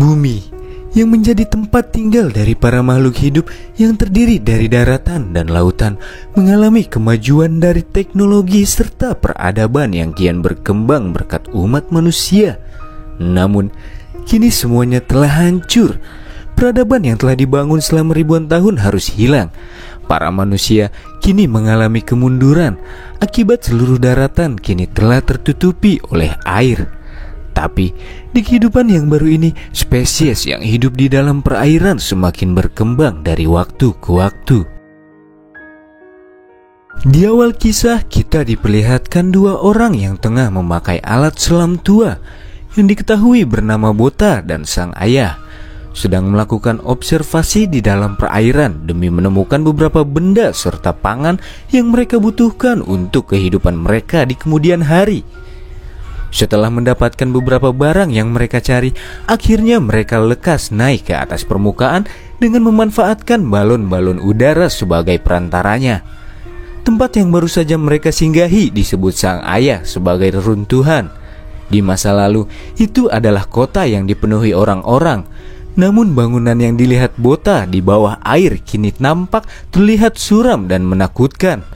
Bumi yang menjadi tempat tinggal dari para makhluk hidup yang terdiri dari daratan dan lautan mengalami kemajuan dari teknologi serta peradaban yang kian berkembang berkat umat manusia. Namun, kini semuanya telah hancur. Peradaban yang telah dibangun selama ribuan tahun harus hilang. Para manusia kini mengalami kemunduran akibat seluruh daratan kini telah tertutupi oleh air. Tapi di kehidupan yang baru ini, spesies yang hidup di dalam perairan semakin berkembang dari waktu ke waktu. Di awal kisah kita diperlihatkan dua orang yang tengah memakai alat selam tua yang diketahui bernama Bota dan sang ayah, sedang melakukan observasi di dalam perairan demi menemukan beberapa benda serta pangan yang mereka butuhkan untuk kehidupan mereka di kemudian hari. Setelah mendapatkan beberapa barang yang mereka cari, akhirnya mereka lekas naik ke atas permukaan dengan memanfaatkan balon-balon udara sebagai perantaranya. Tempat yang baru saja mereka singgahi disebut sang ayah sebagai reruntuhan. Di masa lalu, itu adalah kota yang dipenuhi orang-orang. Namun bangunan yang dilihat Bota di bawah air kini nampak terlihat suram dan menakutkan.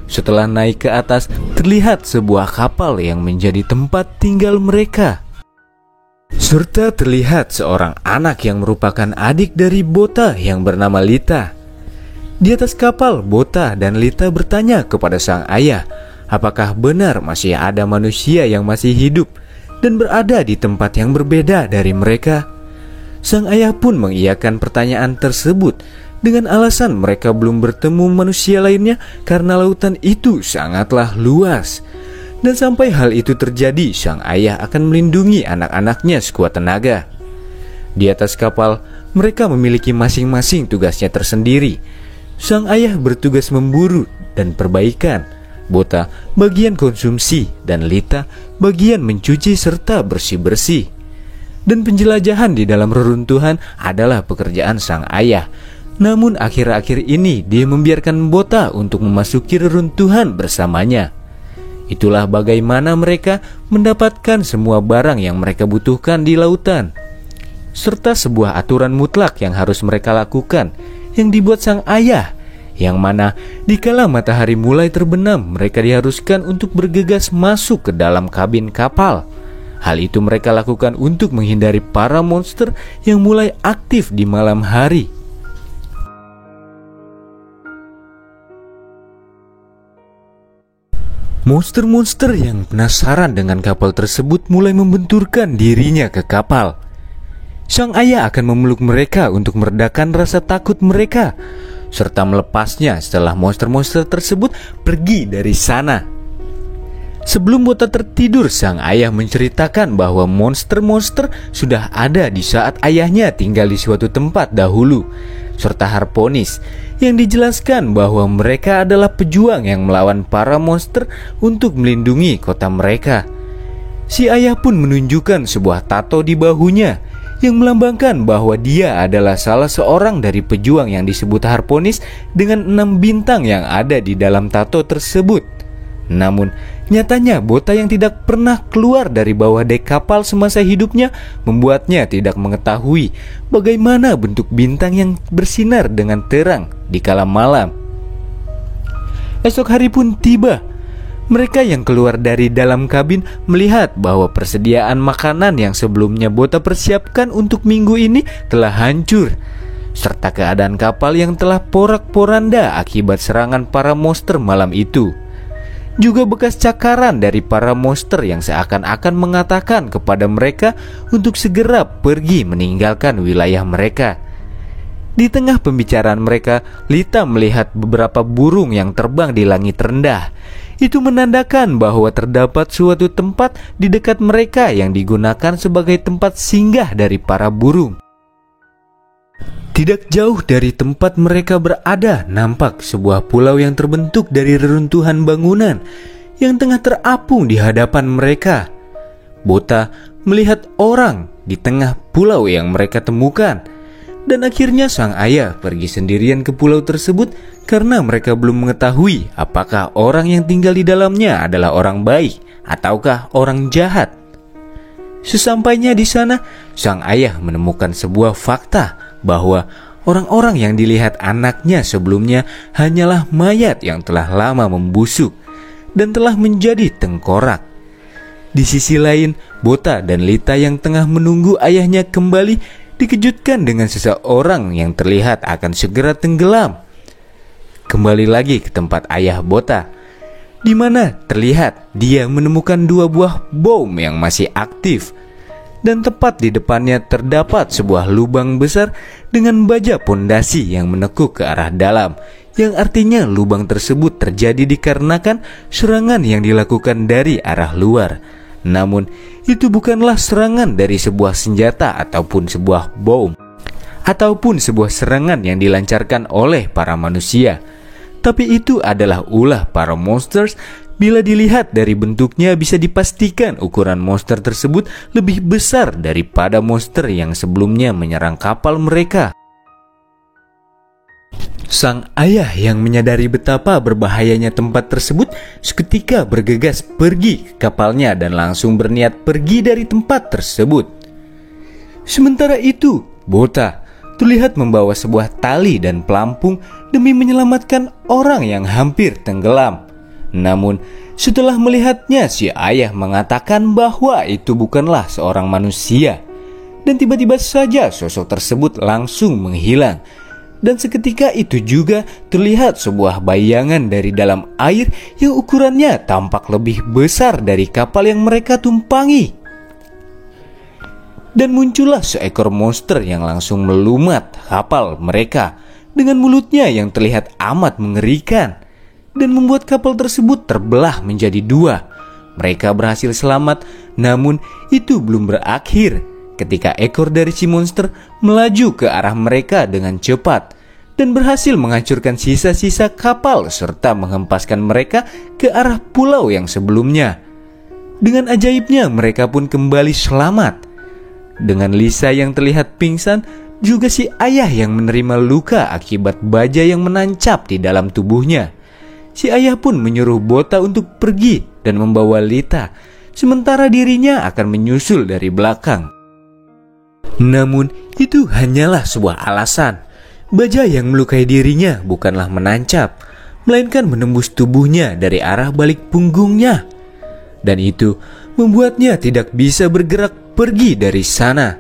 Setelah naik ke atas, terlihat sebuah kapal yang menjadi tempat tinggal mereka. Serta terlihat seorang anak yang merupakan adik dari Bota yang bernama Lita. Di atas kapal, Bota dan Lita bertanya kepada sang ayah, apakah benar masih ada manusia yang masih hidup dan berada di tempat yang berbeda dari mereka. Sang ayah pun mengiyakan pertanyaan tersebut dengan alasan mereka belum bertemu manusia lainnya karena lautan itu sangatlah luas. Dan sampai hal itu terjadi, sang ayah akan melindungi anak-anaknya sekuat tenaga. Di atas kapal, mereka memiliki masing-masing tugasnya tersendiri. Sang ayah bertugas memburu dan perbaikan, Bota bagian konsumsi, dan Lita bagian mencuci serta bersih-bersih. Dan penjelajahan di dalam reruntuhan adalah pekerjaan sang ayah. Namun akhir-akhir ini dia membiarkan Bota untuk memasuki reruntuhan bersamanya. Itulah bagaimana mereka mendapatkan semua barang yang mereka butuhkan di lautan, serta sebuah aturan mutlak yang harus mereka lakukan yang dibuat sang ayah, yang mana dikala matahari mulai terbenam mereka diharuskan untuk bergegas masuk ke dalam kabin kapal. Hal itu mereka lakukan untuk menghindari para monster yang mulai aktif di malam hari. Monster-monster yang penasaran dengan kapal tersebut mulai membenturkan dirinya ke kapal. Sang ayah akan memeluk mereka untuk meredakan rasa takut mereka, serta melepasnya setelah monster-monster tersebut pergi dari sana. Sebelum Bota tertidur, sang ayah menceritakan bahwa monster-monster sudah ada di saat ayahnya tinggal di suatu tempat dahulu, serta Harponis yang dijelaskan bahwa mereka adalah pejuang yang melawan para monster untuk melindungi kota mereka. Si ayah pun menunjukkan sebuah tato di bahunya yang melambangkan bahwa dia adalah salah seorang dari pejuang yang disebut Harponis dengan 6 bintang yang ada di dalam tato tersebut. Namun, nyatanya Bota yang tidak pernah keluar dari bawah dek kapal semasa hidupnya membuatnya tidak mengetahui bagaimana bentuk bintang yang bersinar dengan terang di kala malam. Esok hari pun tiba. Mereka yang keluar dari dalam kabin melihat bahwa persediaan makanan yang sebelumnya Bota persiapkan untuk minggu ini telah hancur, serta keadaan kapal yang telah porak-poranda akibat serangan para monster malam itu. Juga bekas cakaran dari para monster yang seakan-akan mengatakan kepada mereka untuk segera pergi meninggalkan wilayah mereka. Di tengah pembicaraan mereka, Lita melihat beberapa burung yang terbang di langit rendah. Itu menandakan bahwa terdapat suatu tempat di dekat mereka yang digunakan sebagai tempat singgah dari para burung. Tidak jauh dari tempat mereka berada nampak sebuah pulau yang terbentuk dari reruntuhan bangunan yang tengah terapung di hadapan mereka. Bota melihat orang di tengah pulau yang mereka temukan, dan akhirnya sang ayah pergi sendirian ke pulau tersebut karena mereka belum mengetahui apakah orang yang tinggal di dalamnya adalah orang baik ataukah orang jahat. Sesampainya di sana, sang ayah menemukan sebuah fakta bahwa orang-orang yang dilihat anaknya sebelumnya hanyalah mayat yang telah lama membusuk dan telah menjadi tengkorak. Di sisi lain, Bota dan Lita yang tengah menunggu ayahnya kembali dikejutkan dengan seseorang yang terlihat akan segera tenggelam. Kembali lagi ke tempat ayah Bota, di mana terlihat dia menemukan 2 buah bom yang masih aktif. Dan tepat di depannya terdapat sebuah lubang besar dengan baja pondasi yang menekuk ke arah dalam, yang artinya lubang tersebut terjadi dikarenakan serangan yang dilakukan dari arah luar. Namun itu bukanlah serangan dari sebuah senjata ataupun sebuah bom, ataupun sebuah serangan yang dilancarkan oleh para manusia, tapi itu adalah ulah para monsters. Bila dilihat dari bentuknya bisa dipastikan ukuran monster tersebut lebih besar daripada monster yang sebelumnya menyerang kapal mereka. Sang ayah yang menyadari betapa berbahayanya tempat tersebut seketika bergegas pergi ke kapalnya dan langsung berniat pergi dari tempat tersebut. Sementara itu, Bota terlihat membawa sebuah tali dan pelampung demi menyelamatkan orang yang hampir tenggelam. Namun setelah melihatnya, si ayah mengatakan bahwa itu bukanlah seorang manusia. Dan tiba-tiba saja sosok tersebut langsung menghilang. Dan seketika itu juga terlihat sebuah bayangan dari dalam air yang ukurannya tampak lebih besar dari kapal yang mereka tumpangi. Dan muncullah seekor monster yang langsung melumat kapal mereka dengan mulutnya yang terlihat amat mengerikan, dan membuat kapal tersebut terbelah menjadi 2. Mereka berhasil selamat, namun itu belum berakhir ketika ekor dari si monster melaju ke arah mereka dengan cepat dan berhasil menghancurkan sisa-sisa kapal serta menghempaskan mereka ke arah pulau yang sebelumnya. Dengan ajaibnya mereka pun kembali selamat. Dengan Lisa yang terlihat pingsan, juga si ayah yang menerima luka akibat baja yang menancap di dalam tubuhnya. Si ayah pun menyuruh Bota untuk pergi dan membawa Lita, sementara dirinya akan menyusul dari belakang. Namun itu hanyalah sebuah alasan. Baja yang melukai dirinya bukanlah menancap, melainkan menembus tubuhnya dari arah balik punggungnya. Dan itu membuatnya tidak bisa bergerak pergi dari sana.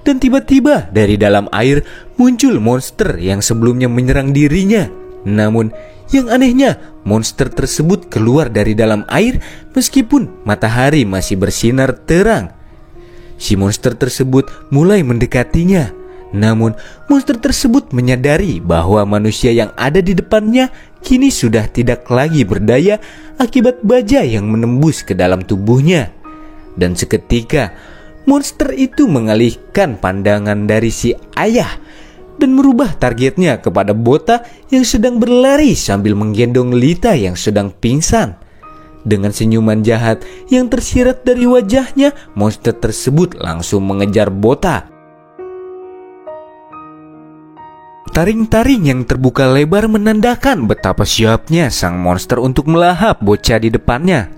Dan tiba-tiba dari dalam air muncul monster yang sebelumnya menyerang dirinya. Namun yang anehnya, monster tersebut keluar dari dalam air meskipun matahari masih bersinar terang. Si monster tersebut mulai mendekatinya. Namun monster tersebut menyadari bahwa manusia yang ada di depannya kini sudah tidak lagi berdaya akibat baja yang menembus ke dalam tubuhnya. Dan seketika monster itu mengalihkan pandangan dari si ayah dan merubah targetnya kepada Bota yang sedang berlari sambil menggendong Lita yang sedang pingsan. Dengan senyuman jahat yang tersirat dari wajahnya, monster tersebut langsung mengejar Bota. Taring-taring yang terbuka lebar menandakan betapa siapnya sang monster untuk melahap bocah di depannya.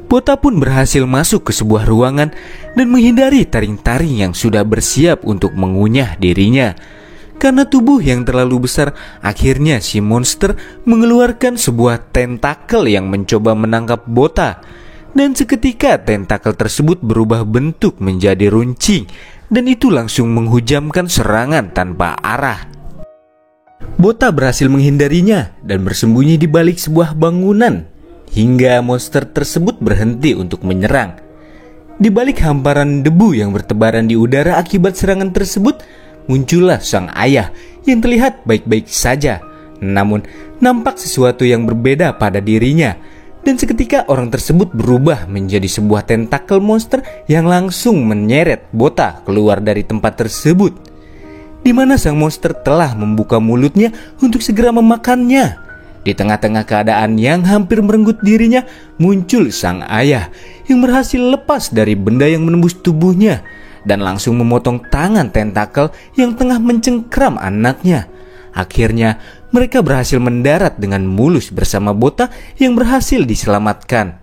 Bota pun berhasil masuk ke sebuah ruangan dan menghindari taring-taring yang sudah bersiap untuk mengunyah dirinya. Karena tubuh yang terlalu besar, akhirnya si monster mengeluarkan sebuah tentakel yang mencoba menangkap Bota. Dan seketika tentakel tersebut berubah bentuk menjadi runcing, dan itu langsung menghujamkan serangan tanpa arah. Bota berhasil menghindarinya dan bersembunyi di balik sebuah bangunan hingga monster tersebut berhenti untuk menyerang. Di balik hamparan debu yang bertebaran di udara akibat serangan tersebut, muncullah sang ayah yang terlihat baik-baik saja. Namun nampak sesuatu yang berbeda pada dirinya. Dan seketika orang tersebut berubah menjadi sebuah tentakel monster yang langsung menyeret Bota keluar dari tempat tersebut, di mana sang monster telah membuka mulutnya untuk segera memakannya. Di tengah-tengah keadaan yang hampir merenggut dirinya, muncul sang ayah yang berhasil lepas dari benda yang menembus tubuhnya dan langsung memotong tangan tentakel yang tengah mencengkram anaknya. Akhirnya mereka berhasil mendarat dengan mulus bersama Bota yang berhasil diselamatkan.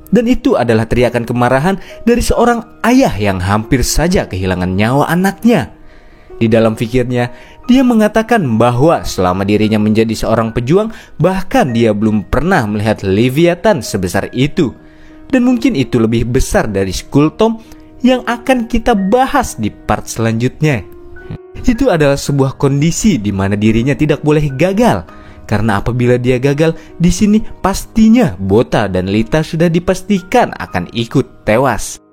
Dan itu adalah teriakan kemarahan dari seorang ayah yang hampir saja kehilangan nyawa anaknya. Di dalam pikirnya, dia mengatakan bahwa selama dirinya menjadi seorang pejuang, bahkan dia belum pernah melihat Leviathan sebesar itu. Dan mungkin itu lebih besar dari Skulltomb yang akan kita bahas di part selanjutnya. Itu adalah sebuah kondisi di mana dirinya tidak boleh gagal. Karena apabila dia gagal, di sini pastinya Bota dan Lita sudah dipastikan akan ikut tewas.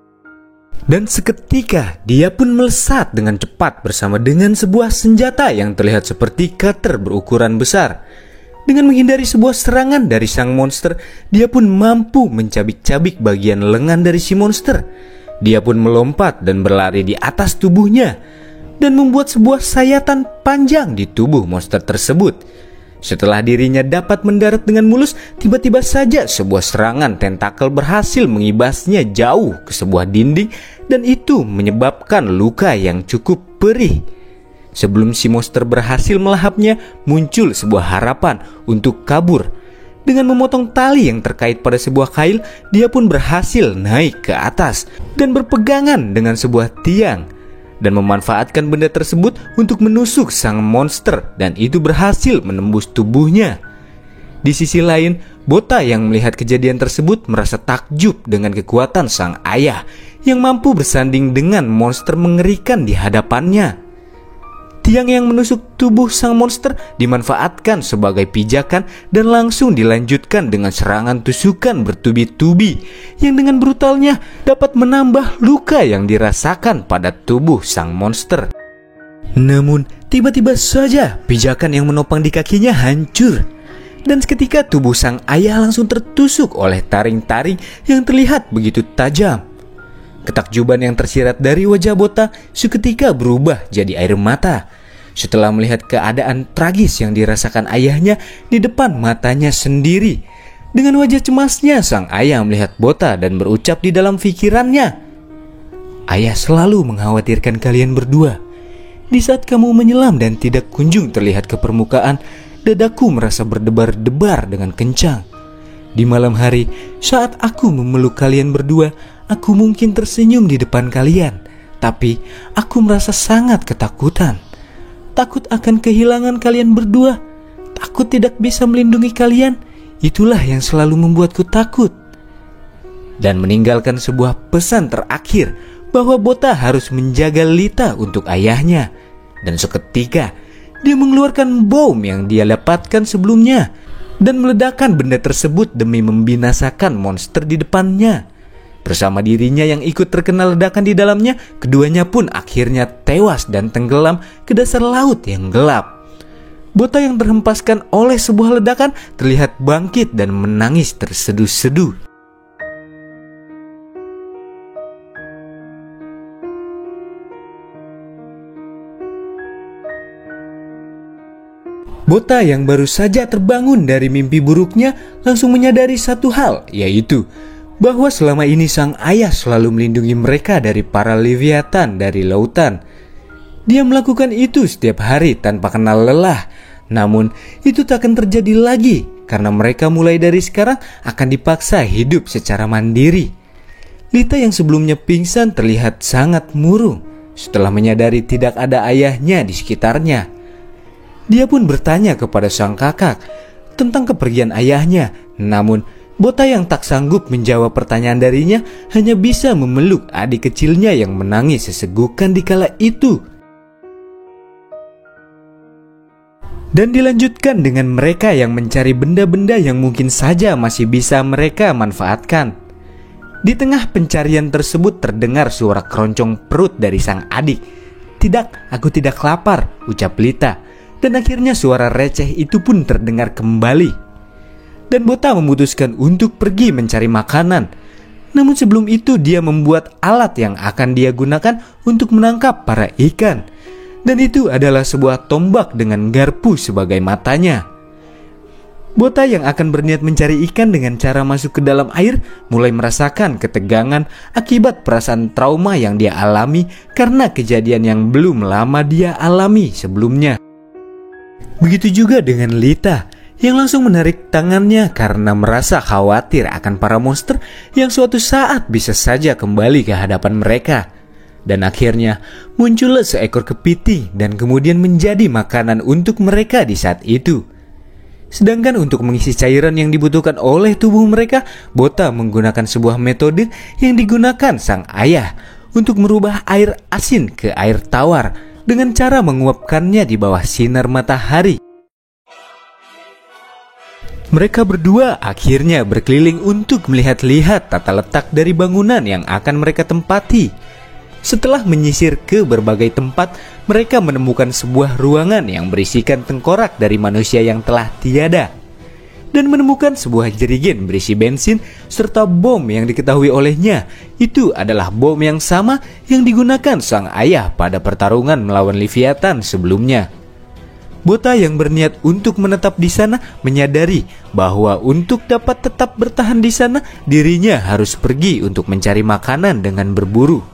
Dan seketika dia pun melesat dengan cepat bersama dengan sebuah senjata yang terlihat seperti cutter berukuran besar. Dengan menghindari sebuah serangan dari sang monster, dia pun mampu mencabik-cabik bagian lengan dari si monster. Dia pun melompat dan berlari di atas tubuhnya dan membuat sebuah sayatan panjang di tubuh monster tersebut. Setelah dirinya dapat mendarat dengan mulus, tiba-tiba saja sebuah serangan tentakel berhasil mengibasnya jauh ke sebuah dinding dan itu menyebabkan luka yang cukup perih. Sebelum si monster berhasil melahapnya, muncul sebuah harapan untuk kabur. Dengan memotong tali yang terkait pada sebuah kail, dia pun berhasil naik ke atas dan berpegangan dengan sebuah tiang dan memanfaatkan benda tersebut untuk menusuk sang monster, dan itu berhasil menembus tubuhnya. Di sisi lain, Bota yang melihat kejadian tersebut merasa takjub dengan kekuatan sang ayah yang mampu bersanding dengan monster mengerikan di hadapannya. Tiang yang menusuk tubuh sang monster dimanfaatkan sebagai pijakan dan langsung dilanjutkan dengan serangan tusukan bertubi-tubi yang dengan brutalnya dapat menambah luka yang dirasakan pada tubuh sang monster. Namun tiba-tiba saja pijakan yang menopang di kakinya hancur dan seketika tubuh sang ayah langsung tertusuk oleh taring-taring yang terlihat begitu tajam. Ketakjuban yang tersirat dari wajah Bota seketika berubah jadi air mata setelah melihat keadaan tragis yang dirasakan ayahnya di depan matanya sendiri. Dengan wajah cemasnya, sang ayah melihat Bota dan berucap di dalam pikirannya, "Ayah selalu mengkhawatirkan kalian berdua. Di saat kamu menyelam dan tidak kunjung terlihat ke permukaan, dadaku merasa berdebar-debar dengan kencang. Di malam hari, saat aku memeluk kalian berdua, aku mungkin tersenyum di depan kalian, tapi aku merasa sangat ketakutan. Takut akan kehilangan kalian berdua. Takut tidak bisa melindungi kalian. Itulah yang selalu membuatku takut." Dan meninggalkan sebuah pesan terakhir bahwa Bota harus menjaga Lita untuk ayahnya. Dan seketika dia mengeluarkan bom yang dia dapatkan sebelumnya dan meledakkan benda tersebut demi membinasakan monster di depannya. Bersama dirinya yang ikut terkena ledakan di dalamnya, keduanya pun akhirnya tewas dan tenggelam ke dasar laut yang gelap. Bota yang terhempaskan oleh sebuah ledakan terlihat bangkit dan menangis terseduh-seduh. Bota yang baru saja terbangun dari mimpi buruknya langsung menyadari satu hal, yaitu bahwa selama ini sang ayah selalu melindungi mereka dari para Leviathan dari lautan. Dia melakukan itu setiap hari tanpa kenal lelah. Namun itu tak akan terjadi lagi karena mereka mulai dari sekarang akan dipaksa hidup secara mandiri. Lita yang sebelumnya pingsan terlihat sangat murung setelah menyadari tidak ada ayahnya di sekitarnya. Dia pun bertanya kepada sang kakak tentang kepergian ayahnya. Namun Bota yang tak sanggup menjawab pertanyaan darinya hanya bisa memeluk adik kecilnya yang menangis sesegukan di kala itu. Dan dilanjutkan dengan mereka yang mencari benda-benda yang mungkin saja masih bisa mereka manfaatkan. Di tengah pencarian tersebut terdengar suara keroncong perut dari sang adik. "Tidak, aku tidak lapar," ucap Lita. Dan akhirnya suara receh itu pun terdengar kembali. Dan Bota memutuskan untuk pergi mencari makanan. Namun sebelum itu dia membuat alat yang akan dia gunakan untuk menangkap para ikan. Dan itu adalah sebuah tombak dengan garpu sebagai matanya. Bota yang akan berniat mencari ikan dengan cara masuk ke dalam air mulai merasakan ketegangan akibat perasaan trauma yang dia alami karena kejadian yang belum lama dia alami sebelumnya. Begitu juga dengan Lita yang langsung menarik tangannya karena merasa khawatir akan para monster yang suatu saat bisa saja kembali ke hadapan mereka. Dan akhirnya muncullah seekor kepiting dan kemudian menjadi makanan untuk mereka di saat itu. Sedangkan untuk mengisi cairan yang dibutuhkan oleh tubuh mereka, Bota menggunakan sebuah metode yang digunakan sang ayah untuk merubah air asin ke air tawar dengan cara menguapkannya di bawah sinar matahari. Mereka berdua akhirnya berkeliling untuk melihat-lihat tata letak dari bangunan yang akan mereka tempati. Setelah menyisir ke berbagai tempat, mereka menemukan sebuah ruangan yang berisikan tengkorak dari manusia yang telah tiada, dan menemukan sebuah jerigen berisi bensin serta bom yang diketahui olehnya itu adalah bom yang sama yang digunakan sang ayah pada pertarungan melawan Leviathan sebelumnya. Bota yang berniat untuk menetap di sana menyadari bahwa untuk dapat tetap bertahan di sana, dirinya harus pergi untuk mencari makanan dengan berburu.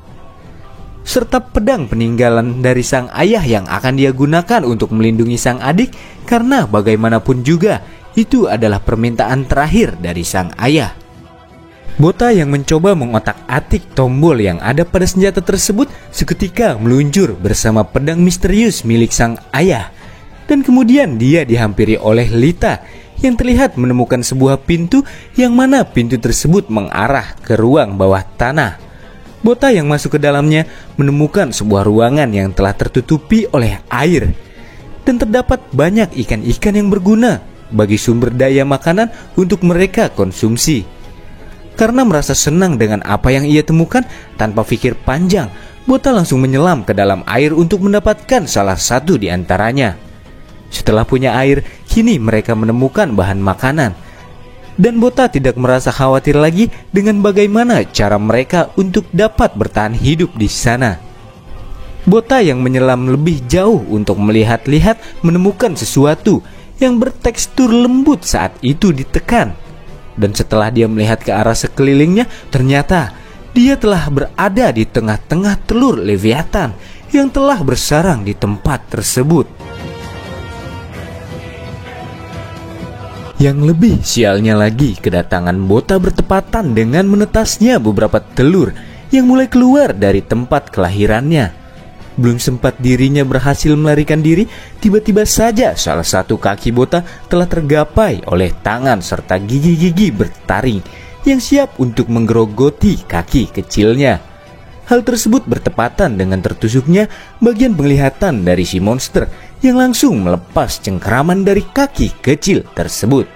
Serta pedang peninggalan dari sang ayah yang akan dia gunakan untuk melindungi sang adik, karena bagaimanapun juga itu adalah permintaan terakhir dari sang ayah. Bota yang mencoba mengotak-atik tombol yang ada pada senjata tersebut seketika meluncur bersama pedang misterius milik sang ayah. Dan kemudian dia dihampiri oleh Lita yang terlihat menemukan sebuah pintu yang mana pintu tersebut mengarah ke ruang bawah tanah. Bota yang masuk ke dalamnya menemukan sebuah ruangan yang telah tertutupi oleh air, dan terdapat banyak ikan-ikan yang berguna bagi sumber daya makanan untuk mereka konsumsi. Karena merasa senang dengan apa yang ia temukan, tanpa pikir panjang, Bota langsung menyelam ke dalam air untuk mendapatkan salah satu di antaranya. Setelah punya air, kini mereka menemukan bahan makanan. Dan Bota tidak merasa khawatir lagi dengan bagaimana cara mereka untuk dapat bertahan hidup di sana. Bota yang menyelam lebih jauh untuk melihat-lihat menemukan sesuatu yang bertekstur lembut saat itu ditekan. Dan setelah dia melihat ke arah sekelilingnya, ternyata dia telah berada di tengah-tengah telur Leviathan yang telah bersarang di tempat tersebut. Yang lebih sialnya lagi, kedatangan Bota bertepatan dengan menetasnya beberapa telur yang mulai keluar dari tempat kelahirannya. Belum sempat dirinya berhasil melarikan diri, tiba-tiba saja salah satu kaki Bota telah tergapai oleh tangan serta gigi-gigi bertaring yang siap untuk menggerogoti kaki kecilnya. Hal tersebut bertepatan dengan tertusuknya bagian penglihatan dari si monster yang langsung melepas cengkeraman dari kaki kecil tersebut.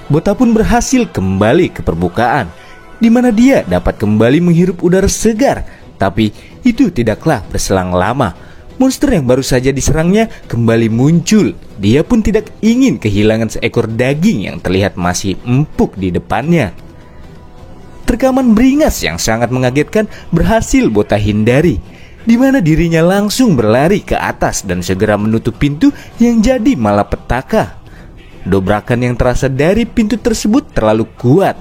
Bota pun berhasil kembali ke permukaan, di mana dia dapat kembali menghirup udara segar. Tapi itu tidaklah berselang lama. Monster yang baru saja diserangnya kembali muncul. Dia pun tidak ingin kehilangan seekor daging yang terlihat masih empuk di depannya. Rekaman beringas yang sangat mengagetkan berhasil Bota hindari, di mana dirinya langsung berlari ke atas dan segera menutup pintu yang jadi malapetaka. Dobrakan yang terasa dari pintu tersebut terlalu kuat,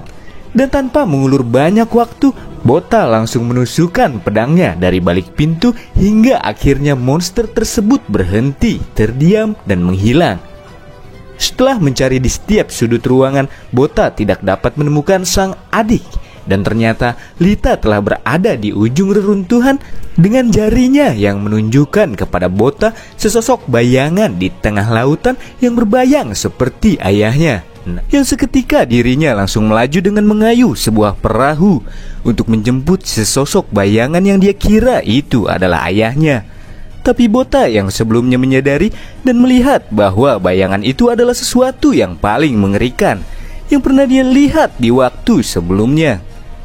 dan tanpa mengulur banyak waktu, Bota langsung menusukkan pedangnya dari balik pintu hingga akhirnya monster tersebut berhenti, terdiam dan menghilang. Setelah mencari di setiap sudut ruangan, Bota tidak dapat menemukan sang adik. Dan ternyata Lita telah berada di ujung reruntuhan dengan jarinya yang menunjukkan kepada Bota sesosok bayangan di tengah lautan yang berbayang seperti ayahnya. Yang seketika dirinya langsung melaju dengan mengayu sebuah perahu untuk menjemput sesosok bayangan yang dia kira itu adalah ayahnya. Tapi Bota yang sebelumnya menyadari dan melihat bahwa bayangan itu adalah sesuatu yang paling mengerikan yang pernah dia lihat di waktu sebelumnya.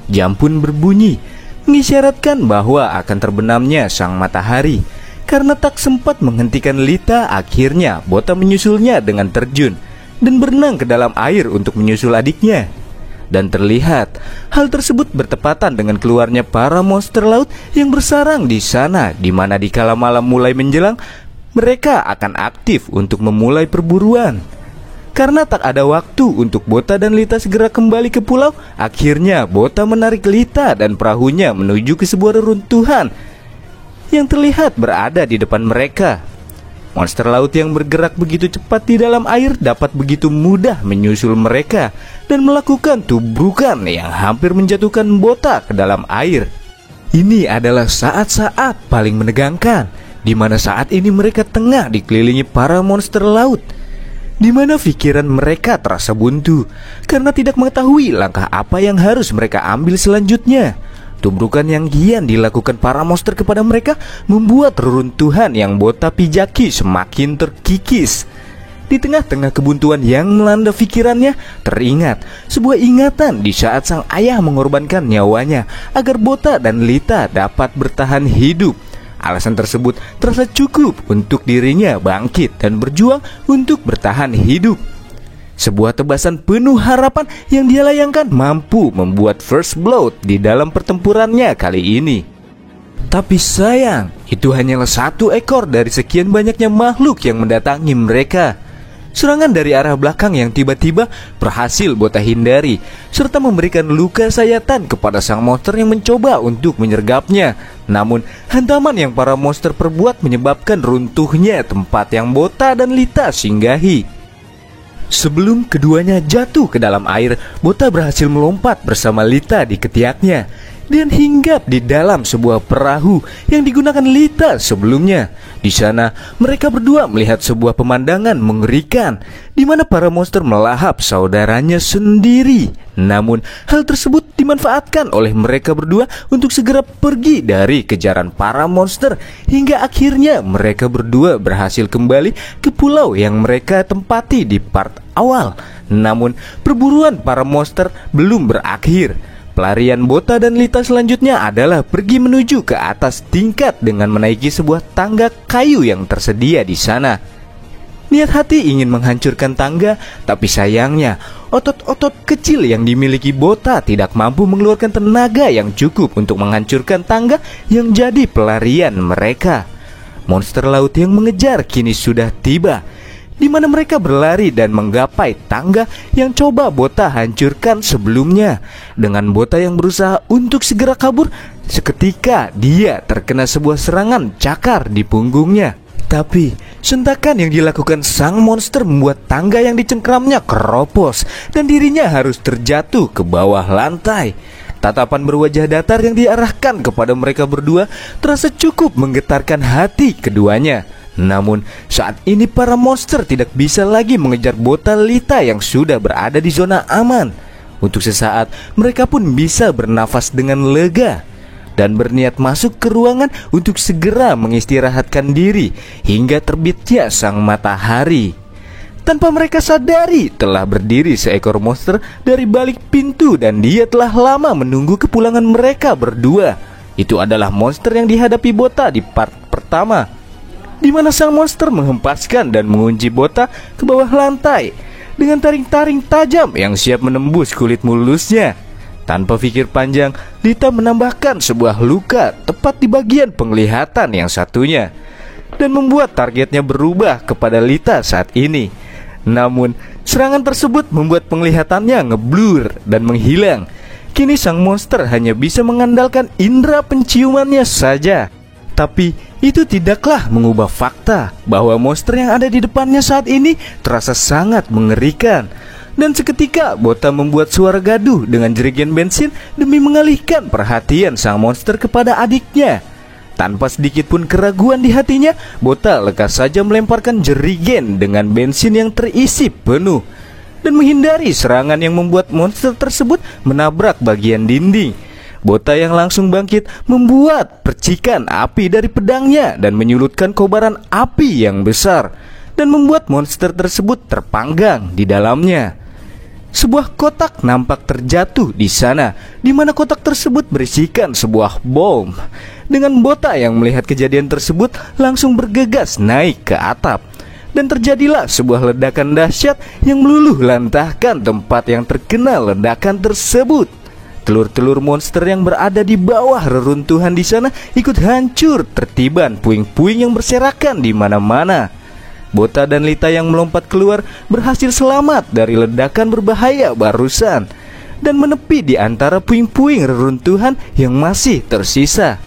Jam pun berbunyi, mengisyaratkan bahwa akan terbenamnya sang matahari. Karena tak sempat menghentikan Lita, akhirnya Bota menyusulnya dengan terjun dan berenang ke dalam air untuk menyusul adiknya. Dan terlihat hal tersebut bertepatan dengan keluarnya para monster laut yang bersarang di sana, di mana di kala malam mulai menjelang, mereka akan aktif untuk memulai perburuan. Karena tak ada waktu untuk Bota dan Lita segera kembali ke pulau, akhirnya Bota menarik Lita dan perahunya menuju ke sebuah reruntuhan yang terlihat berada di depan mereka. Monster laut yang bergerak begitu cepat di dalam air dapat begitu mudah menyusul mereka dan melakukan tubrukan yang hampir menjatuhkan Bota ke dalam air. Ini adalah saat-saat paling menegangkan, di mana saat ini mereka tengah dikelilingi para monster laut, di mana pikiran mereka terasa buntu karena tidak mengetahui langkah apa yang harus mereka ambil selanjutnya. Tubrukan yang kian dilakukan para monster kepada mereka membuat reruntuhan yang Bota pijaki semakin terkikis. Di tengah-tengah kebuntuan yang melanda pikirannya, teringat sebuah ingatan di saat sang ayah mengorbankan nyawanya agar Bota dan Lita dapat bertahan hidup. Alasan tersebut terasa cukup untuk dirinya bangkit dan berjuang untuk bertahan hidup. Sebuah tebasan penuh harapan yang dia layangkan mampu membuat First Blood di dalam pertempurannya kali ini. Tapi sayang, itu hanyalah satu ekor dari sekian banyaknya makhluk yang mendatangi mereka. Serangan dari arah belakang yang tiba-tiba berhasil Bota hindari, serta memberikan luka sayatan kepada sang monster yang mencoba untuk menyergapnya. Namun, hantaman yang para monster perbuat menyebabkan runtuhnya tempat yang Bota dan Lita singgahi. Sebelum keduanya jatuh ke dalam air, Bota berhasil melompat bersama Lita di ketiaknya dan hinggap di dalam sebuah perahu yang digunakan Lita sebelumnya. Di sana, mereka berdua melihat sebuah pemandangan mengerikan di mana para monster melahap saudaranya sendiri. Namun, hal tersebut dimanfaatkan oleh mereka berdua untuk segera pergi dari kejaran para monster hingga akhirnya mereka berdua berhasil kembali ke pulau yang mereka tempati di part awal. Namun, perburuan para monster belum berakhir. Pelarian Bota dan Lita selanjutnya adalah pergi menuju ke atas tingkat dengan menaiki sebuah tangga kayu yang tersedia di sana. Niat hati ingin menghancurkan tangga, tapi sayangnya otot-otot kecil yang dimiliki Bota tidak mampu mengeluarkan tenaga yang cukup untuk menghancurkan tangga yang jadi pelarian mereka. Monster laut yang mengejar kini sudah tiba, di mana mereka berlari dan menggapai tangga yang coba Bota hancurkan sebelumnya. Dengan Bota yang berusaha untuk segera kabur, seketika dia terkena sebuah serangan cakar di punggungnya. Tapi sentakan yang dilakukan sang monster membuat tangga yang dicengkramnya keropos dan dirinya harus terjatuh ke bawah lantai. Tatapan berwajah datar yang diarahkan kepada mereka berdua terasa cukup menggetarkan hati keduanya. Namun saat ini para monster tidak bisa lagi mengejar Bota Lita yang sudah berada di zona aman. Untuk sesaat mereka pun bisa bernafas dengan lega dan berniat masuk ke ruangan untuk segera mengistirahatkan diri hingga terbitnya sang matahari. Tanpa mereka sadari telah berdiri seekor monster dari balik pintu dan dia telah lama menunggu kepulangan mereka berdua. Itu adalah monster yang dihadapi Bota di part pertama, di mana sang monster menghempaskan dan mengunci Bota ke bawah lantai dengan taring-taring tajam yang siap menembus kulit mulusnya. Tanpa pikir panjang, Lita menambahkan sebuah luka tepat di bagian penglihatan yang satunya dan membuat targetnya berubah kepada Lita saat ini. Namun, serangan tersebut membuat penglihatannya ngeblur dan menghilang. Kini sang monster hanya bisa mengandalkan indera penciumannya saja. Tapi itu tidaklah mengubah fakta bahwa monster yang ada di depannya saat ini terasa sangat mengerikan. Dan seketika Bota membuat suara gaduh dengan jerigen bensin demi mengalihkan perhatian sang monster kepada adiknya. Tanpa sedikit pun keraguan di hatinya, Bota lekas saja melemparkan jerigen dengan bensin yang terisi penuh dan menghindari serangan yang membuat monster tersebut menabrak bagian dinding. Bota yang langsung bangkit membuat percikan api dari pedangnya dan menyulutkan kobaran api yang besar dan membuat monster tersebut terpanggang di dalamnya. Sebuah kotak nampak terjatuh di sana, di mana kotak tersebut berisikan sebuah bom. Dengan Bota yang melihat kejadian tersebut langsung bergegas naik ke atap, dan terjadilah sebuah ledakan dahsyat yang meluluh lantahkan tempat yang terkena ledakan tersebut. Telur-telur monster yang berada di bawah reruntuhan di sana ikut hancur tertiban puing-puing yang berserakan di mana-mana. Bota dan Lita yang melompat keluar berhasil selamat dari ledakan berbahaya barusan dan menepi di antara puing-puing reruntuhan yang masih tersisa.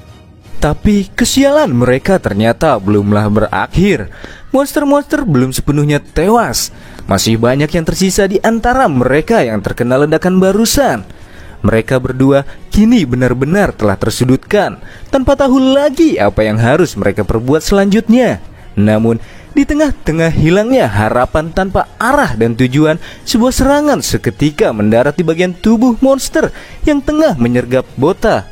Tapi kesialan mereka ternyata belumlah berakhir, monster-monster belum sepenuhnya tewas. Masih banyak yang tersisa di antara mereka yang terkena ledakan barusan. Mereka berdua kini benar-benar telah tersudutkan, tanpa tahu lagi apa yang harus mereka perbuat selanjutnya. Namun, di tengah-tengah hilangnya harapan tanpa arah dan tujuan, sebuah serangan seketika mendarat di bagian tubuh monster yang tengah menyergap Bota.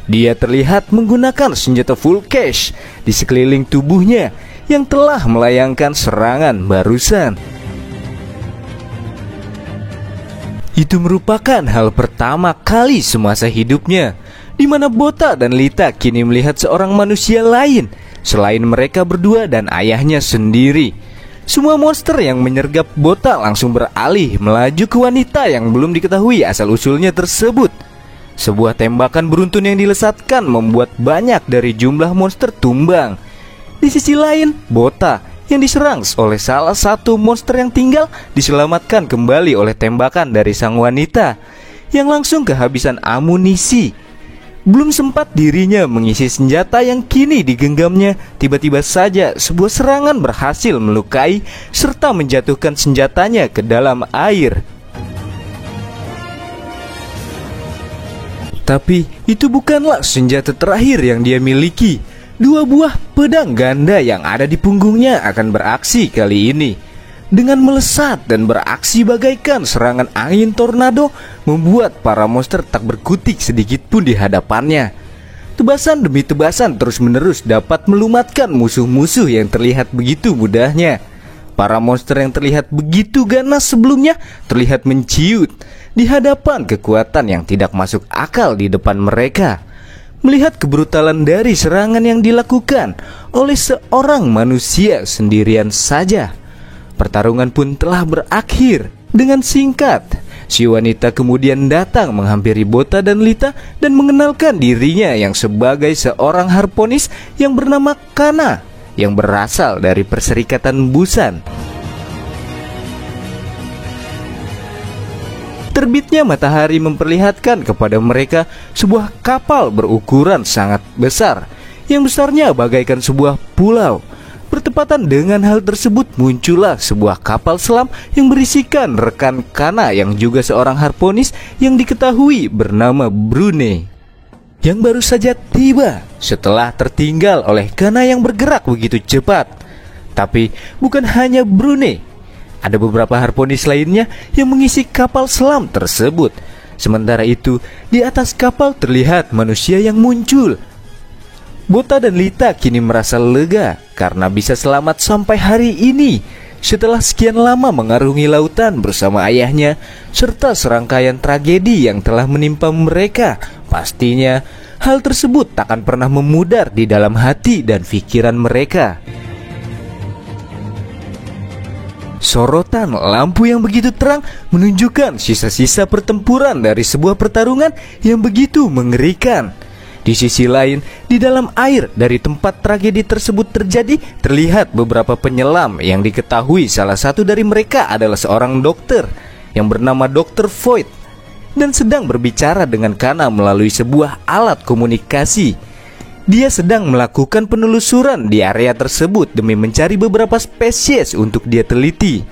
Dia terlihat menggunakan senjata full cash di sekeliling tubuhnya yang telah melayangkan serangan barusan. Itu merupakan hal pertama kali semasa hidupnya di mana Bota dan Lita kini melihat seorang manusia lain selain mereka berdua dan ayahnya sendiri. Semua monster yang menyergap Bota langsung beralih melaju ke wanita yang belum diketahui asal-usulnya tersebut. Sebuah tembakan beruntun yang dilesatkan membuat banyak dari jumlah monster tumbang. Di sisi lain, Bota yang diserang oleh salah satu monster yang tinggal diselamatkan kembali oleh tembakan dari sang wanita yang langsung kehabisan amunisi. Belum sempat dirinya mengisi senjata yang kini digenggamnya, tiba-tiba saja sebuah serangan berhasil melukai serta menjatuhkan senjatanya ke dalam air. Tapi itu bukanlah senjata terakhir yang dia miliki. 2 buah pedang ganda yang ada di punggungnya akan beraksi kali ini. Dengan melesat dan beraksi bagaikan serangan angin tornado, membuat para monster tak berkutik sedikit pun di hadapannya. Tebasan demi tebasan terus-menerus dapat melumatkan musuh-musuh yang terlihat begitu mudahnya. Para monster yang terlihat begitu ganas sebelumnya terlihat menciut di hadapan kekuatan yang tidak masuk akal di depan mereka. Melihat kebrutalan dari serangan yang dilakukan oleh seorang manusia sendirian saja, pertarungan pun telah berakhir dengan singkat. Si wanita kemudian datang menghampiri Bota dan Lita dan mengenalkan dirinya yang sebagai seorang harponis yang bernama Kana, yang berasal dari Perserikatan Busan. Terbitnya matahari memperlihatkan kepada mereka sebuah kapal berukuran sangat besar, yang besarnya bagaikan sebuah pulau. Bertepatan dengan hal tersebut muncullah sebuah kapal selam yang berisikan rekan Kana yang juga seorang harponis yang diketahui bernama Brune, yang baru saja tiba setelah tertinggal oleh Kana yang bergerak begitu cepat. Tapi bukan hanya Brune, ada beberapa harponis lainnya yang mengisi kapal selam tersebut. Sementara itu, di atas kapal terlihat manusia yang muncul. Bota dan Lita kini merasa lega karena bisa selamat sampai hari ini setelah sekian lama mengarungi lautan bersama ayahnya serta serangkaian tragedi yang telah menimpa mereka. Pastinya hal tersebut takkan pernah memudar di dalam hati dan pikiran mereka. Sorotan lampu yang begitu terang menunjukkan sisa-sisa pertempuran dari sebuah pertarungan yang begitu mengerikan. Di sisi lain, di dalam air dari tempat tragedi tersebut terjadi, terlihat beberapa penyelam yang diketahui salah satu dari mereka adalah seorang dokter yang bernama Dr. Void dan sedang berbicara dengan Kana melalui sebuah alat komunikasi. Dia sedang melakukan penelusuran di area tersebut demi mencari beberapa spesies untuk dia teliti,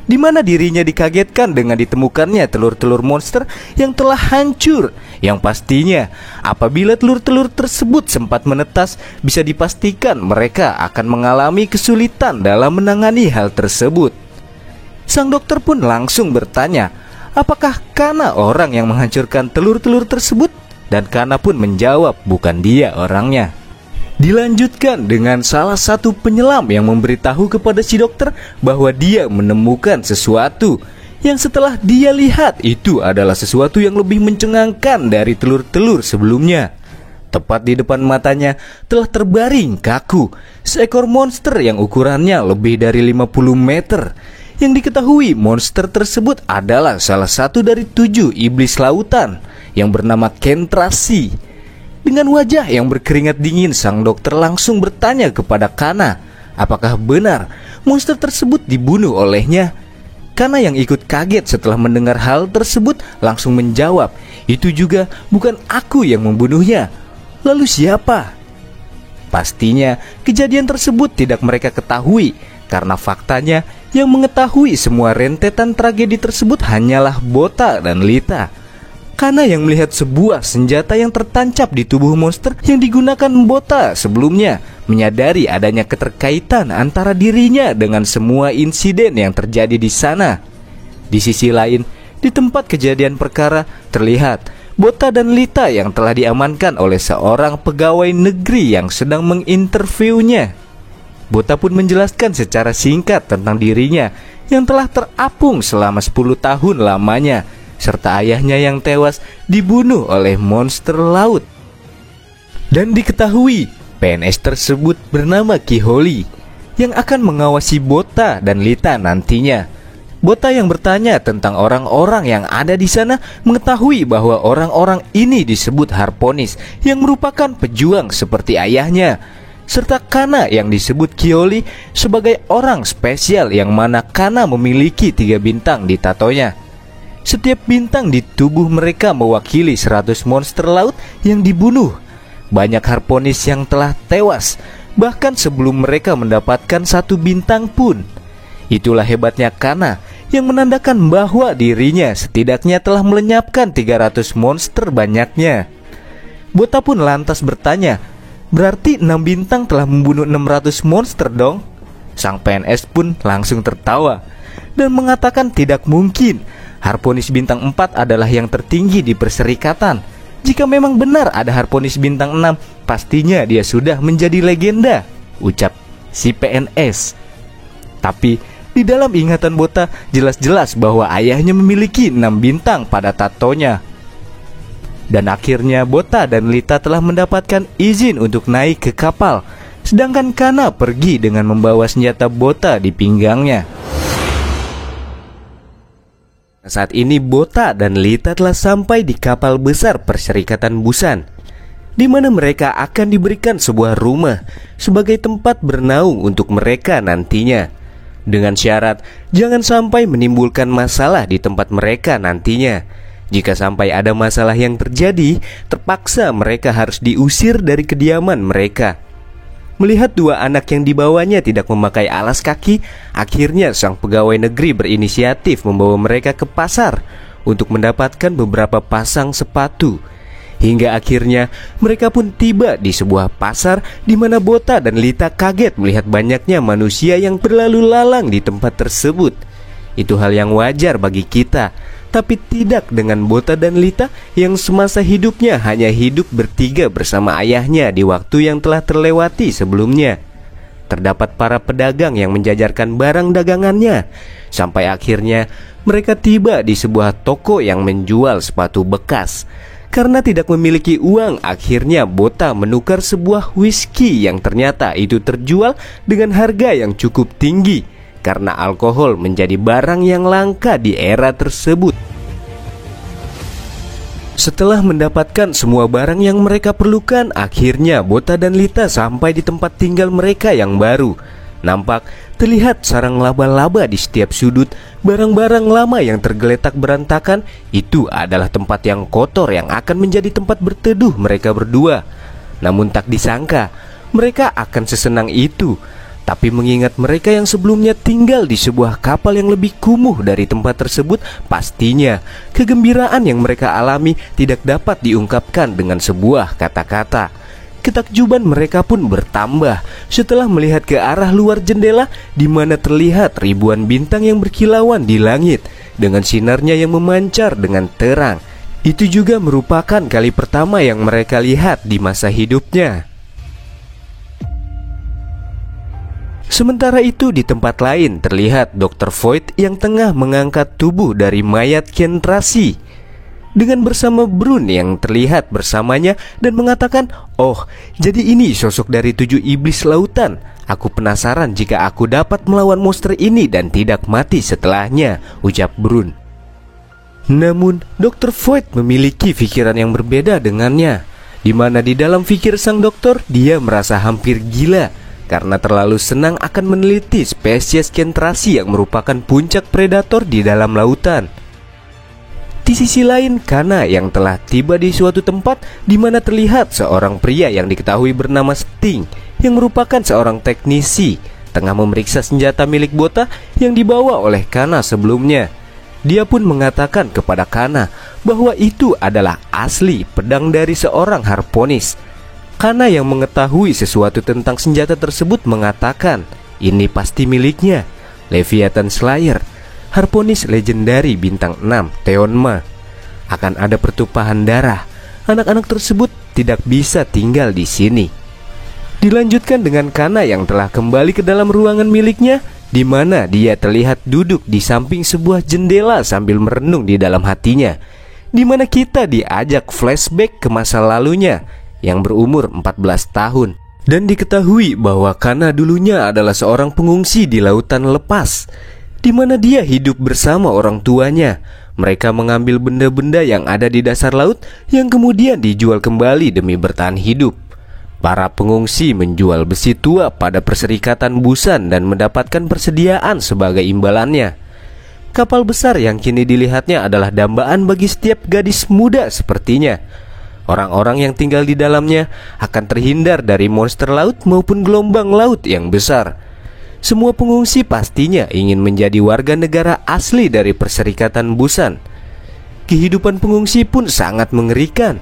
di mana dirinya dikagetkan dengan ditemukannya telur-telur monster yang telah hancur. Yang pastinya apabila telur-telur tersebut sempat menetas, bisa dipastikan mereka akan mengalami kesulitan dalam menangani hal tersebut. Sang dokter pun langsung bertanya, apakah Kana orang yang menghancurkan telur-telur tersebut? Dan Kana pun menjawab bukan dia orangnya. Dilanjutkan dengan salah satu penyelam yang memberitahu kepada si dokter bahwa dia menemukan sesuatu yang setelah dia lihat itu adalah sesuatu yang lebih mencengangkan dari telur-telur sebelumnya. Tepat di depan matanya telah terbaring kaku seekor monster yang ukurannya lebih dari 50 meter. Yang diketahui monster tersebut adalah salah satu dari 7 iblis lautan yang bernama Kentrasi. Dengan wajah yang berkeringat dingin, sang dokter langsung bertanya kepada Kana, apakah benar monster tersebut dibunuh olehnya. Kana yang ikut kaget setelah mendengar hal tersebut langsung menjawab, itu juga bukan aku yang membunuhnya. Lalu siapa? Pastinya kejadian tersebut tidak mereka ketahui karena faktanya yang mengetahui semua rentetan tragedi tersebut hanyalah Bota dan Lita. Kana yang melihat sebuah senjata yang tertancap di tubuh monster yang digunakan Bota sebelumnya, menyadari adanya keterkaitan antara dirinya dengan semua insiden yang terjadi di sana. Di sisi lain, di tempat kejadian perkara terlihat Bota dan Lita yang telah diamankan oleh seorang pegawai negeri yang sedang menginterviunya. Bota pun menjelaskan secara singkat tentang dirinya yang telah terapung selama 10 tahun lamanya, serta ayahnya yang tewas dibunuh oleh monster laut. Dan diketahui PNS tersebut bernama Ki Holi yang akan mengawasi Bota dan Lita nantinya. Bota yang bertanya tentang orang-orang yang ada di sana mengetahui bahwa orang-orang ini disebut Harponis yang merupakan pejuang seperti ayahnya, serta Kana yang disebut Ki Holi sebagai orang spesial yang mana Kana memiliki 3 bintang di tatonya. Setiap bintang di tubuh mereka mewakili 100 monster laut yang dibunuh. Banyak Harponis yang telah tewas, bahkan sebelum mereka mendapatkan 1 bintang pun. Itulah hebatnya Kana yang menandakan bahwa dirinya setidaknya telah melenyapkan 300 monster banyaknya. Bota pun lantas bertanya, berarti 6 bintang telah membunuh 600 monster dong? Sang PNS pun langsung tertawa dan mengatakan tidak mungkin. Harponis bintang 4 adalah yang tertinggi di perserikatan. Jika memang benar ada Harponis bintang 6, pastinya dia sudah menjadi legenda, ucap si PNS. Tapi di dalam ingatan Bota jelas-jelas bahwa ayahnya memiliki 6 bintang pada tatonya. Dan akhirnya Bota dan Lita telah mendapatkan izin untuk naik ke kapal, sedangkan Kana pergi dengan membawa senjata Bota di pinggangnya. Saat ini Bota dan Lita telah sampai di kapal besar Perserikatan Busan, di mana mereka akan diberikan sebuah rumah sebagai tempat bernaung untuk mereka nantinya. Dengan syarat jangan sampai menimbulkan masalah di tempat mereka nantinya. Jika sampai ada masalah yang terjadi, terpaksa mereka harus diusir dari kediaman mereka. Melihat 2 anak yang dibawanya tidak memakai alas kaki, akhirnya sang pegawai negeri berinisiatif membawa mereka ke pasar untuk mendapatkan beberapa pasang sepatu. Hingga akhirnya mereka pun tiba di sebuah pasar di mana Bota dan Lita kaget melihat banyaknya manusia yang berlalu lalang di tempat tersebut. Itu hal yang wajar bagi kita, tapi tidak dengan Bota dan Lita yang semasa hidupnya hanya hidup bertiga bersama ayahnya di waktu yang telah terlewati sebelumnya. Terdapat para pedagang yang menjajarkan barang dagangannya, sampai akhirnya mereka tiba di sebuah toko yang menjual sepatu bekas. Karena tidak memiliki uang, akhirnya Bota menukar sebuah whisky yang ternyata itu terjual dengan harga yang cukup tinggi, karena alkohol menjadi barang yang langka di era tersebut. Setelah mendapatkan semua barang yang mereka perlukan, akhirnya Bota dan Lita sampai di tempat tinggal mereka yang baru. Nampak terlihat sarang laba-laba di setiap sudut. Barang-barang lama yang tergeletak berantakan. Itu adalah tempat yang kotor yang akan menjadi tempat berteduh mereka berdua. Namun tak disangka mereka akan sesenang itu. Tapi mengingat mereka yang sebelumnya tinggal di sebuah kapal yang lebih kumuh dari tempat tersebut, pastinya kegembiraan yang mereka alami tidak dapat diungkapkan dengan sebuah kata-kata. Ketakjuban mereka pun bertambah setelah melihat ke arah luar jendela di mana terlihat ribuan bintang yang berkilauan di langit dengan sinarnya yang memancar dengan terang. Itu juga merupakan kali pertama yang mereka lihat di masa hidupnya. Sementara itu di tempat lain terlihat Dr. Void yang tengah mengangkat tubuh dari mayat Kentrasi dengan bersama Brun yang terlihat bersamanya dan mengatakan, "Oh, jadi ini sosok dari 7 iblis lautan. Aku penasaran jika aku dapat melawan monster ini dan tidak mati setelahnya," ucap Brun. Namun Dr. Void memiliki pikiran yang berbeda dengannya, di mana di dalam pikir sang dokter dia merasa hampir gila karena terlalu senang akan meneliti spesies Kentrasi yang merupakan puncak predator di dalam lautan. Di sisi lain, Kana yang telah tiba di suatu tempat di mana terlihat seorang pria yang diketahui bernama Sting yang merupakan seorang teknisi tengah memeriksa senjata milik Bota yang dibawa oleh Kana sebelumnya. Dia pun mengatakan kepada Kana bahwa itu adalah asli pedang dari seorang harponis. Kana yang mengetahui sesuatu tentang senjata tersebut mengatakan ini pasti miliknya, Leviathan Slayer, harponis legendari bintang 6 Theonma. Akan ada pertumpahan darah. Anak-anak tersebut tidak bisa tinggal di sini. Dilanjutkan dengan Kana yang telah kembali ke dalam ruangan miliknya, di mana dia terlihat duduk di samping sebuah jendela sambil merenung di dalam hatinya, di mana kita diajak flashback ke masa lalunya yang berumur 14 tahun. Dan diketahui bahwa Kana dulunya adalah seorang pengungsi di lautan lepas, di mana dia hidup bersama orang tuanya. Mereka mengambil benda-benda yang ada di dasar laut yang kemudian dijual kembali demi bertahan hidup. Para pengungsi menjual besi tua pada Perserikatan Busan dan mendapatkan persediaan sebagai imbalannya. Kapal besar yang kini dilihatnya adalah dambaan bagi setiap gadis muda sepertinya. Orang-orang yang tinggal di dalamnya akan terhindar dari monster laut maupun gelombang laut yang besar. Semua pengungsi pastinya ingin menjadi warga negara asli dari Perserikatan Busan. Kehidupan pengungsi pun sangat mengerikan.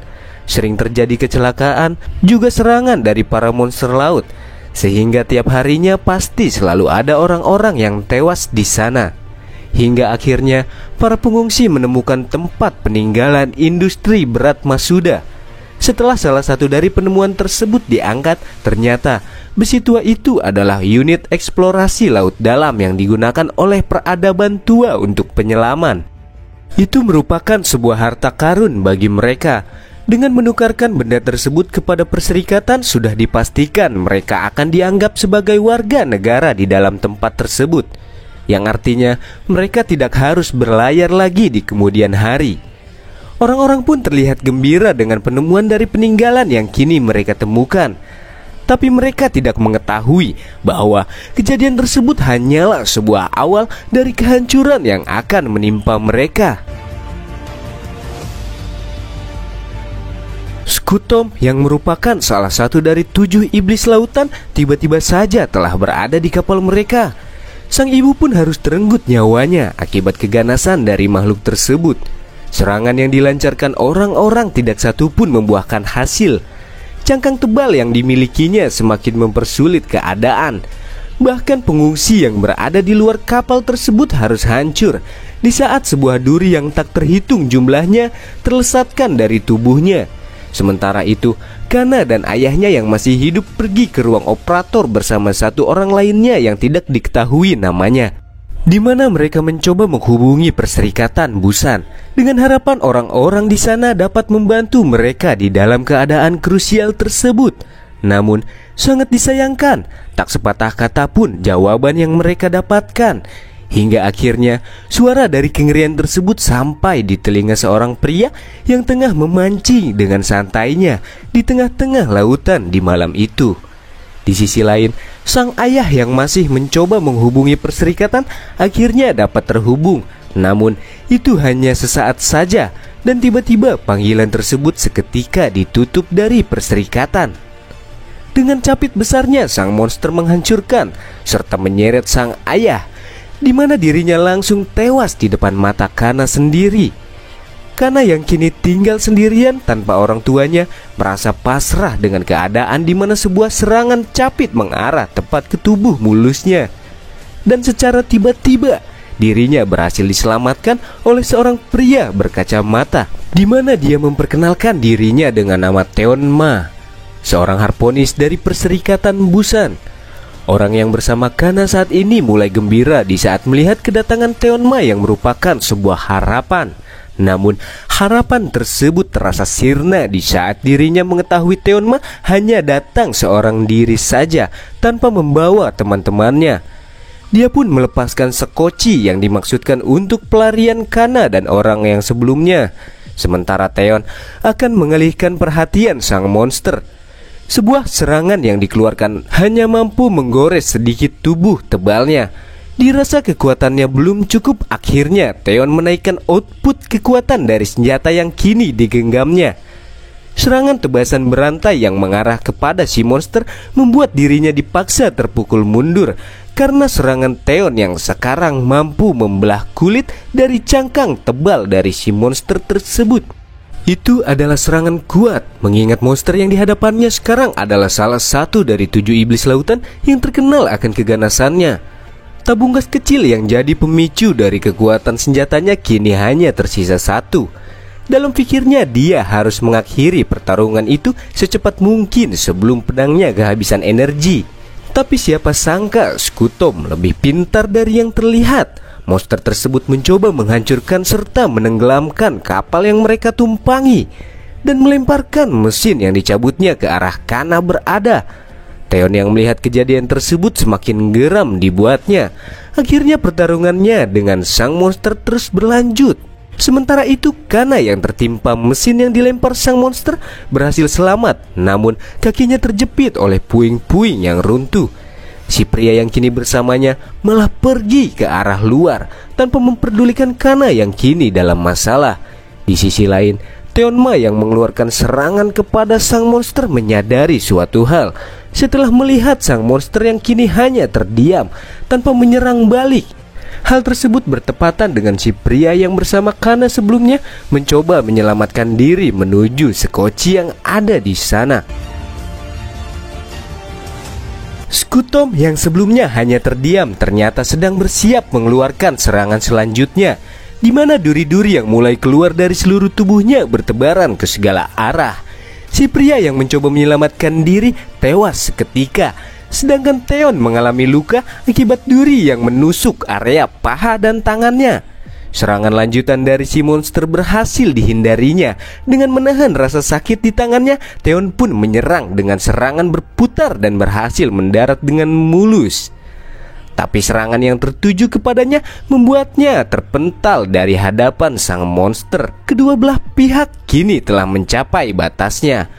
Sering terjadi kecelakaan, juga serangan dari para monster laut, sehingga tiap harinya pasti selalu ada orang-orang yang tewas di sana. Hingga akhirnya para pengungsi menemukan tempat peninggalan industri berat Masuda. Setelah salah satu dari penemuan tersebut diangkat, ternyata besi tua itu adalah unit eksplorasi laut dalam yang digunakan oleh peradaban tua untuk penyelaman. Itu merupakan sebuah harta karun bagi mereka. Dengan menukarkan benda tersebut kepada Perserikatan, sudah dipastikan mereka akan dianggap sebagai warga negara di dalam tempat tersebut, yang artinya mereka tidak harus berlayar lagi di kemudian hari. Orang-orang pun terlihat gembira dengan penemuan dari peninggalan yang kini mereka temukan. Tapi mereka tidak mengetahui bahwa kejadian tersebut hanyalah sebuah awal dari kehancuran yang akan menimpa mereka. Skutom yang merupakan salah satu dari 7 iblis lautan tiba-tiba saja telah berada di kapal mereka. Sang ibu pun harus terenggut nyawanya akibat keganasan dari makhluk tersebut. Serangan yang dilancarkan orang-orang tidak satu pun membuahkan hasil. Cangkang tebal yang dimilikinya semakin mempersulit keadaan. Bahkan pengungsi yang berada di luar kapal tersebut harus hancur di saat sebuah duri yang tak terhitung jumlahnya terlesatkan dari tubuhnya. Sementara itu, Kana dan ayahnya yang masih hidup pergi ke ruang operator bersama satu orang lainnya yang tidak diketahui namanya, di mana mereka mencoba menghubungi Perserikatan Busan dengan harapan orang-orang di sana dapat membantu mereka di dalam keadaan krusial tersebut. Namun, sangat disayangkan, tak sepatah kata pun jawaban yang mereka dapatkan. Hingga akhirnya suara dari kengerian tersebut sampai di telinga seorang pria yang tengah memancing dengan santainya di tengah-tengah lautan di malam itu. Di sisi lain, sang ayah yang masih mencoba menghubungi Perserikatan akhirnya dapat terhubung. Namun itu hanya sesaat saja, dan tiba-tiba panggilan tersebut seketika ditutup dari Perserikatan. Dengan capit besarnya sang monster menghancurkan serta menyeret sang ayah, di mana dirinya langsung tewas di depan mata Kana sendiri. Kana yang kini tinggal sendirian tanpa orang tuanya merasa pasrah dengan keadaan di mana sebuah serangan capit mengarah tepat ke tubuh mulusnya. Dan secara tiba-tiba dirinya berhasil diselamatkan oleh seorang pria berkacamata, di mana dia memperkenalkan dirinya dengan nama Theonma, seorang harponis dari Perserikatan Busan. Orang yang bersama Kana saat ini mulai gembira di saat melihat kedatangan Theonma yang merupakan sebuah harapan. Namun harapan tersebut terasa sirna di saat dirinya mengetahui Theonma hanya datang seorang diri saja tanpa membawa teman-temannya. Dia pun melepaskan sekoci yang dimaksudkan untuk pelarian Kana dan orang yang sebelumnya. Sementara Theon akan mengalihkan perhatian sang monster. Sebuah serangan yang dikeluarkan hanya mampu menggores sedikit tubuh tebalnya. Dirasa kekuatannya belum cukup, akhirnya Theon menaikkan output kekuatan dari senjata yang kini digenggamnya. Serangan tebasan berantai yang mengarah kepada si monster membuat dirinya dipaksa terpukul mundur karena serangan Theon yang sekarang mampu membelah kulit dari cangkang tebal dari si monster tersebut. Itu adalah serangan kuat, mengingat monster yang dihadapannya sekarang adalah salah satu dari 7 iblis lautan yang terkenal akan keganasannya. Tabung gas kecil yang jadi pemicu dari kekuatan senjatanya kini hanya tersisa 1. Dalam pikirnya, dia harus mengakhiri pertarungan itu secepat mungkin sebelum pedangnya kehabisan energi. Tapi siapa sangka Scutom lebih pintar dari yang terlihat. Monster tersebut mencoba menghancurkan serta menenggelamkan kapal yang mereka tumpangi dan melemparkan mesin yang dicabutnya ke arah Kana berada. Theon yang melihat kejadian tersebut semakin geram dibuatnya. Akhirnya pertarungannya dengan sang monster terus berlanjut. Sementara itu, Kana yang tertimpa mesin yang dilempar sang monster berhasil selamat, namun kakinya terjepit oleh puing-puing yang runtuh. Si pria yang kini bersamanya malah pergi ke arah luar tanpa memperdulikan Kana yang kini dalam masalah. Di sisi lain, Theonma yang mengeluarkan serangan kepada sang monster menyadari suatu hal. Setelah melihat sang monster yang kini hanya terdiam tanpa menyerang balik, hal tersebut bertepatan dengan si pria yang bersama Kana sebelumnya mencoba menyelamatkan diri menuju sekoci yang ada di sana. Scutom yang sebelumnya hanya terdiam ternyata sedang bersiap mengeluarkan serangan selanjutnya, di mana duri-duri yang mulai keluar dari seluruh tubuhnya bertebaran ke segala arah. Si pria yang mencoba menyelamatkan diri tewas seketika, sedangkan Theon mengalami luka akibat duri yang menusuk area paha dan tangannya. Serangan lanjutan dari si monster berhasil dihindarinya. Dengan menahan rasa sakit di tangannya, Theon pun menyerang dengan serangan berputar dan berhasil mendarat dengan mulus. Tapi serangan yang tertuju kepadanya membuatnya terpental dari hadapan sang monster. Kedua belah pihak kini telah mencapai batasnya.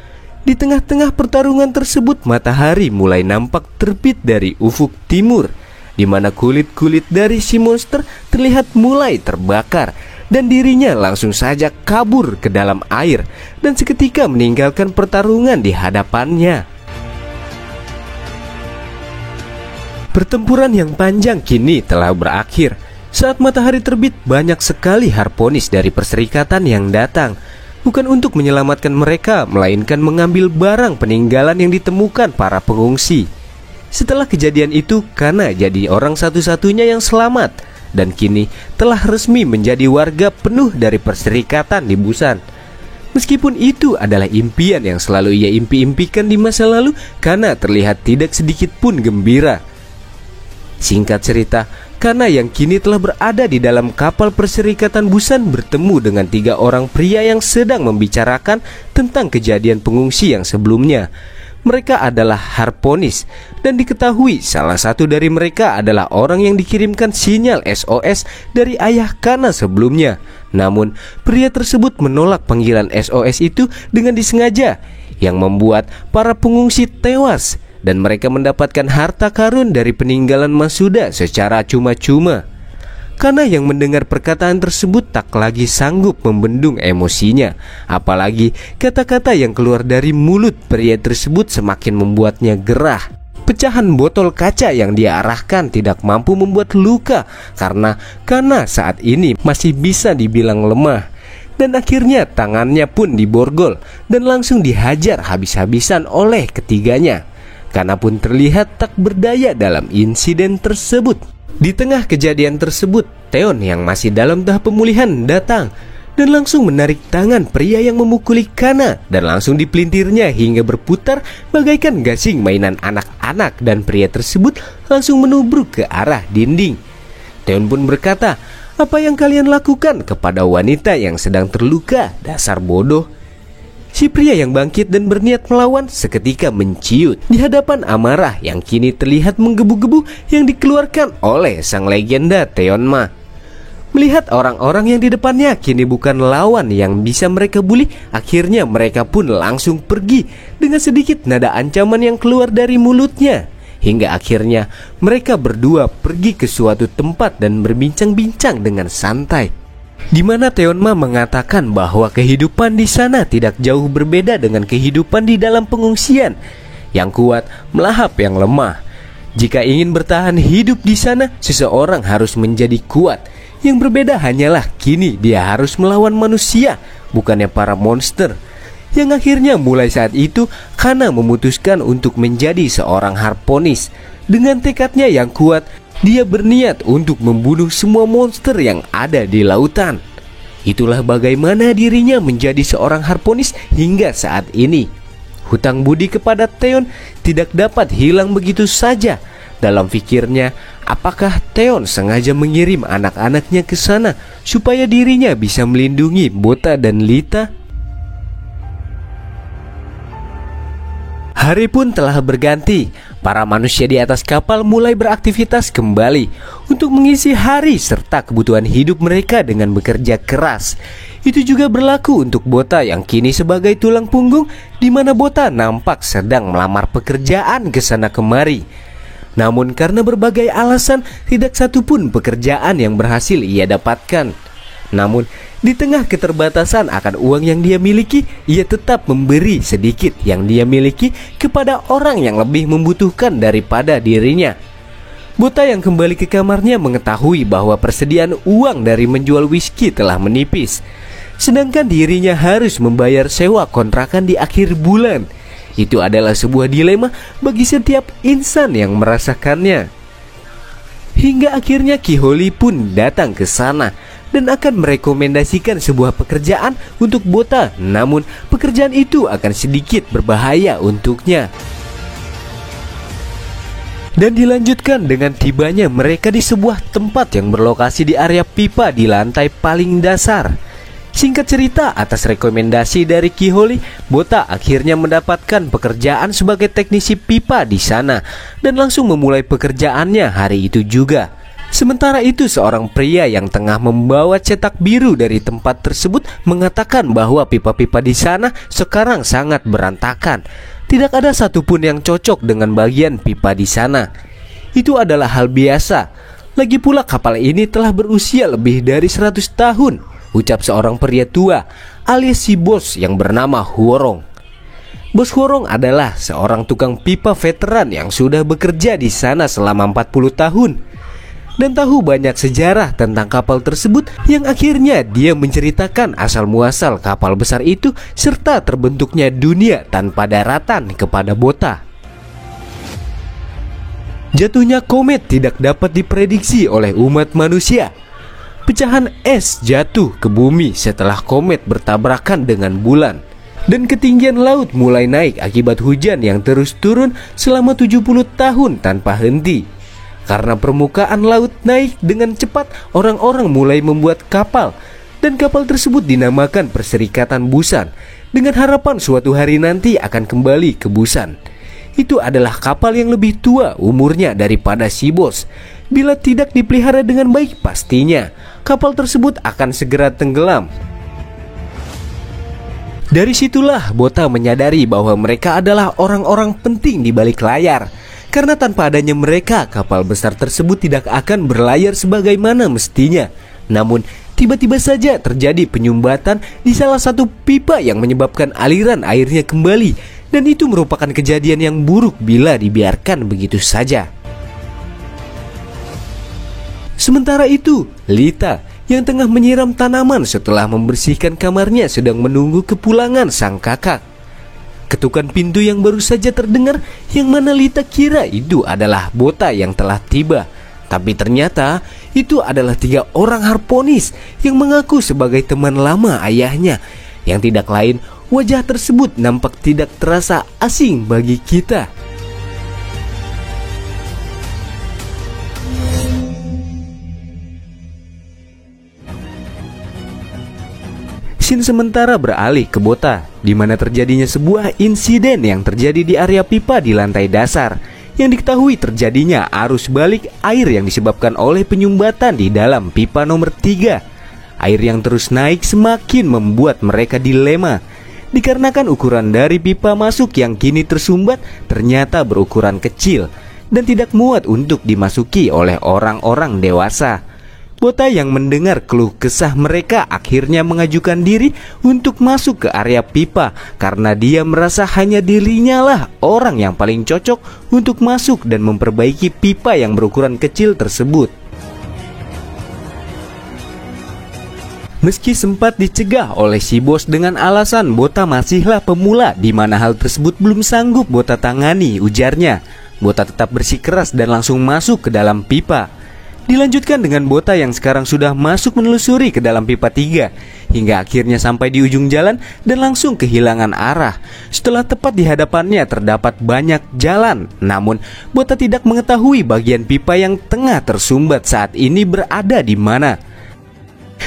Di tengah-tengah pertarungan tersebut, matahari mulai nampak terbit dari ufuk timur, di mana kulit-kulit dari si monster terlihat mulai terbakar dan dirinya langsung saja kabur ke dalam air dan seketika meninggalkan pertarungan di hadapannya. Pertempuran yang panjang kini telah berakhir. Saat matahari terbit, banyak sekali harponis dari perserikatan yang datang, bukan untuk menyelamatkan mereka, melainkan mengambil barang peninggalan yang ditemukan para pengungsi. Setelah kejadian itu, Kana jadi orang satu-satunya yang selamat dan kini telah resmi menjadi warga penuh dari perserikatan di Busan. Meskipun itu adalah impian yang selalu ia impi-impikan di masa lalu, Kana terlihat tidak sedikit pun gembira. Singkat cerita, Kana yang kini telah berada di dalam kapal perserikatan Busan bertemu dengan 3 orang pria yang sedang membicarakan tentang kejadian pengungsi yang sebelumnya. Mereka adalah harponis dan diketahui salah satu dari mereka adalah orang yang dikirimkan sinyal SOS dari ayah Kana sebelumnya. Namun pria tersebut menolak panggilan SOS itu dengan disengaja, yang membuat para pengungsi tewas dan mereka mendapatkan harta karun dari peninggalan Masuda secara cuma-cuma. Kana yang mendengar perkataan tersebut tak lagi sanggup membendung emosinya. Apalagi kata-kata yang keluar dari mulut pria tersebut semakin membuatnya gerah. Pecahan botol kaca yang dia arahkan tidak mampu membuat luka karena Kana saat ini masih bisa dibilang lemah. Dan akhirnya tangannya pun diborgol dan langsung dihajar habis-habisan oleh ketiganya. Kana pun terlihat tak berdaya dalam insiden tersebut. Di tengah kejadian tersebut, Theon yang masih dalam tahap pemulihan datang dan langsung menarik tangan pria yang memukuli Kana dan langsung dipelintirnya hingga berputar bagaikan gasing mainan anak-anak, dan pria tersebut langsung menubruk ke arah dinding. Theon pun berkata, "Apa yang kalian lakukan kepada wanita yang sedang terluka? Dasar bodoh." Si pria yang bangkit dan berniat melawan seketika menciut di hadapan amarah yang kini terlihat menggebu-gebu yang dikeluarkan oleh sang legenda Theonma. Melihat orang-orang yang di depannya kini bukan lawan yang bisa mereka bully, akhirnya mereka pun langsung pergi dengan sedikit nada ancaman yang keluar dari mulutnya. Hingga akhirnya mereka berdua pergi ke suatu tempat dan berbincang-bincang dengan santai. di mana Teonma mengatakan bahwa kehidupan di sana tidak jauh berbeda dengan kehidupan di dalam pengungsian. Yang kuat melahap yang lemah. Jika ingin bertahan hidup di sana, seseorang harus menjadi kuat. Yang berbeda hanyalah kini dia harus melawan manusia, bukannya para monster. Yang akhirnya mulai saat itu Kana memutuskan untuk menjadi seorang harponis. Dengan tekadnya yang kuat, dia berniat untuk membunuh semua monster yang ada di lautan. Itulah bagaimana dirinya menjadi seorang harponis hingga saat ini. Hutang budi kepada Theon tidak dapat hilang begitu saja. Dalam pikirnya, apakah Theon sengaja mengirim anak-anaknya ke sana supaya dirinya bisa melindungi Bota dan Lita? Hari pun telah berganti. Para manusia di atas kapal mulai beraktivitas kembali untuk mengisi hari serta kebutuhan hidup mereka dengan bekerja keras. Itu juga berlaku untuk Bota yang kini sebagai tulang punggung, di mana Bota nampak sedang melamar pekerjaan ke sana kemari. Namun karena berbagai alasan, tidak satupun pekerjaan yang berhasil ia dapatkan. Namun di tengah keterbatasan akan uang yang dia miliki, ia tetap memberi sedikit yang dia miliki kepada orang yang lebih membutuhkan daripada dirinya. Bota yang kembali ke kamarnya mengetahui bahwa persediaan uang dari menjual whisky telah menipis, sedangkan dirinya harus membayar sewa kontrakan di akhir bulan. Itu adalah sebuah dilema bagi setiap insan yang merasakannya. Hingga akhirnya Ki Holi pun datang ke sana dan akan merekomendasikan sebuah pekerjaan untuk Bota. Namun pekerjaan itu akan sedikit berbahaya untuknya. Dan dilanjutkan dengan tibanya mereka di sebuah tempat yang berlokasi di area pipa di lantai paling dasar. Singkat cerita, atas rekomendasi dari Ki Holi, Bota akhirnya mendapatkan pekerjaan sebagai teknisi pipa di sana dan langsung memulai pekerjaannya hari itu juga. Sementara itu, seorang pria yang tengah membawa cetak biru dari tempat tersebut mengatakan bahwa pipa-pipa di sana sekarang sangat berantakan. Tidak ada satupun yang cocok dengan bagian pipa di sana. Itu adalah hal biasa. Lagi pula kapal ini telah berusia lebih dari 100 tahun. Ucap seorang pria tua alias si bos yang bernama Huorong. Bos Huorong adalah seorang tukang pipa veteran yang sudah bekerja di sana selama 40 tahun dan tahu banyak sejarah tentang kapal tersebut, yang akhirnya dia menceritakan asal muasal kapal besar itu serta terbentuknya dunia tanpa daratan kepada Bota. Jatuhnya komet tidak dapat diprediksi oleh umat manusia. Pecahan es jatuh ke bumi setelah komet bertabrakan dengan bulan. Dan ketinggian laut mulai naik akibat hujan yang terus turun selama 70 tahun tanpa henti. Karena permukaan laut naik dengan cepat, orang-orang mulai membuat kapal. Dan kapal tersebut dinamakan Perserikatan Busan, dengan harapan suatu hari nanti akan kembali ke Busan. Itu adalah kapal yang lebih tua umurnya daripada si bos. Bila tidak dipelihara dengan baik, pastinya kapal tersebut akan segera tenggelam. Dari situlah Bota menyadari bahwa mereka adalah orang-orang penting di balik layar. Karena tanpa adanya mereka, kapal besar tersebut tidak akan berlayar sebagaimana mestinya. Namun tiba-tiba saja terjadi penyumbatan di salah satu pipa yang menyebabkan aliran airnya kembali. Dan itu merupakan kejadian yang buruk bila dibiarkan begitu saja. Sementara itu, Lita yang tengah menyiram tanaman setelah membersihkan kamarnya sedang menunggu kepulangan sang kakak. Ketukan pintu yang baru saja terdengar, yang mana Lita kira itu adalah Bota yang telah tiba. Tapi ternyata itu adalah 3 orang harponis yang mengaku sebagai teman lama ayahnya. Yang tidak lain, wajah tersebut nampak tidak terasa asing bagi kita. Scene sementara beralih ke Bota, di mana terjadinya sebuah insiden yang terjadi di area pipa di lantai dasar, yang diketahui terjadinya arus balik air yang disebabkan oleh penyumbatan di dalam pipa nomor 3. Air yang terus naik semakin membuat mereka dilema, dikarenakan ukuran dari pipa masuk yang kini tersumbat ternyata berukuran kecil dan tidak muat untuk dimasuki oleh orang-orang dewasa. Bota yang mendengar keluh kesah mereka akhirnya mengajukan diri untuk masuk ke area pipa karena dia merasa hanya dirinya lah orang yang paling cocok untuk masuk dan memperbaiki pipa yang berukuran kecil tersebut. Meski sempat dicegah oleh si bos dengan alasan Bota masihlah pemula, di mana hal tersebut belum sanggup Bota tangani, ujarnya. Bota tetap bersikeras dan langsung masuk ke dalam pipa. Dilanjutkan dengan Bota yang sekarang sudah masuk menelusuri ke dalam pipa 3 hingga akhirnya sampai di ujung jalan dan langsung kehilangan arah. Setelah tepat di hadapannya terdapat banyak jalan, namun Bota tidak mengetahui bagian pipa yang tengah tersumbat saat ini berada di mana.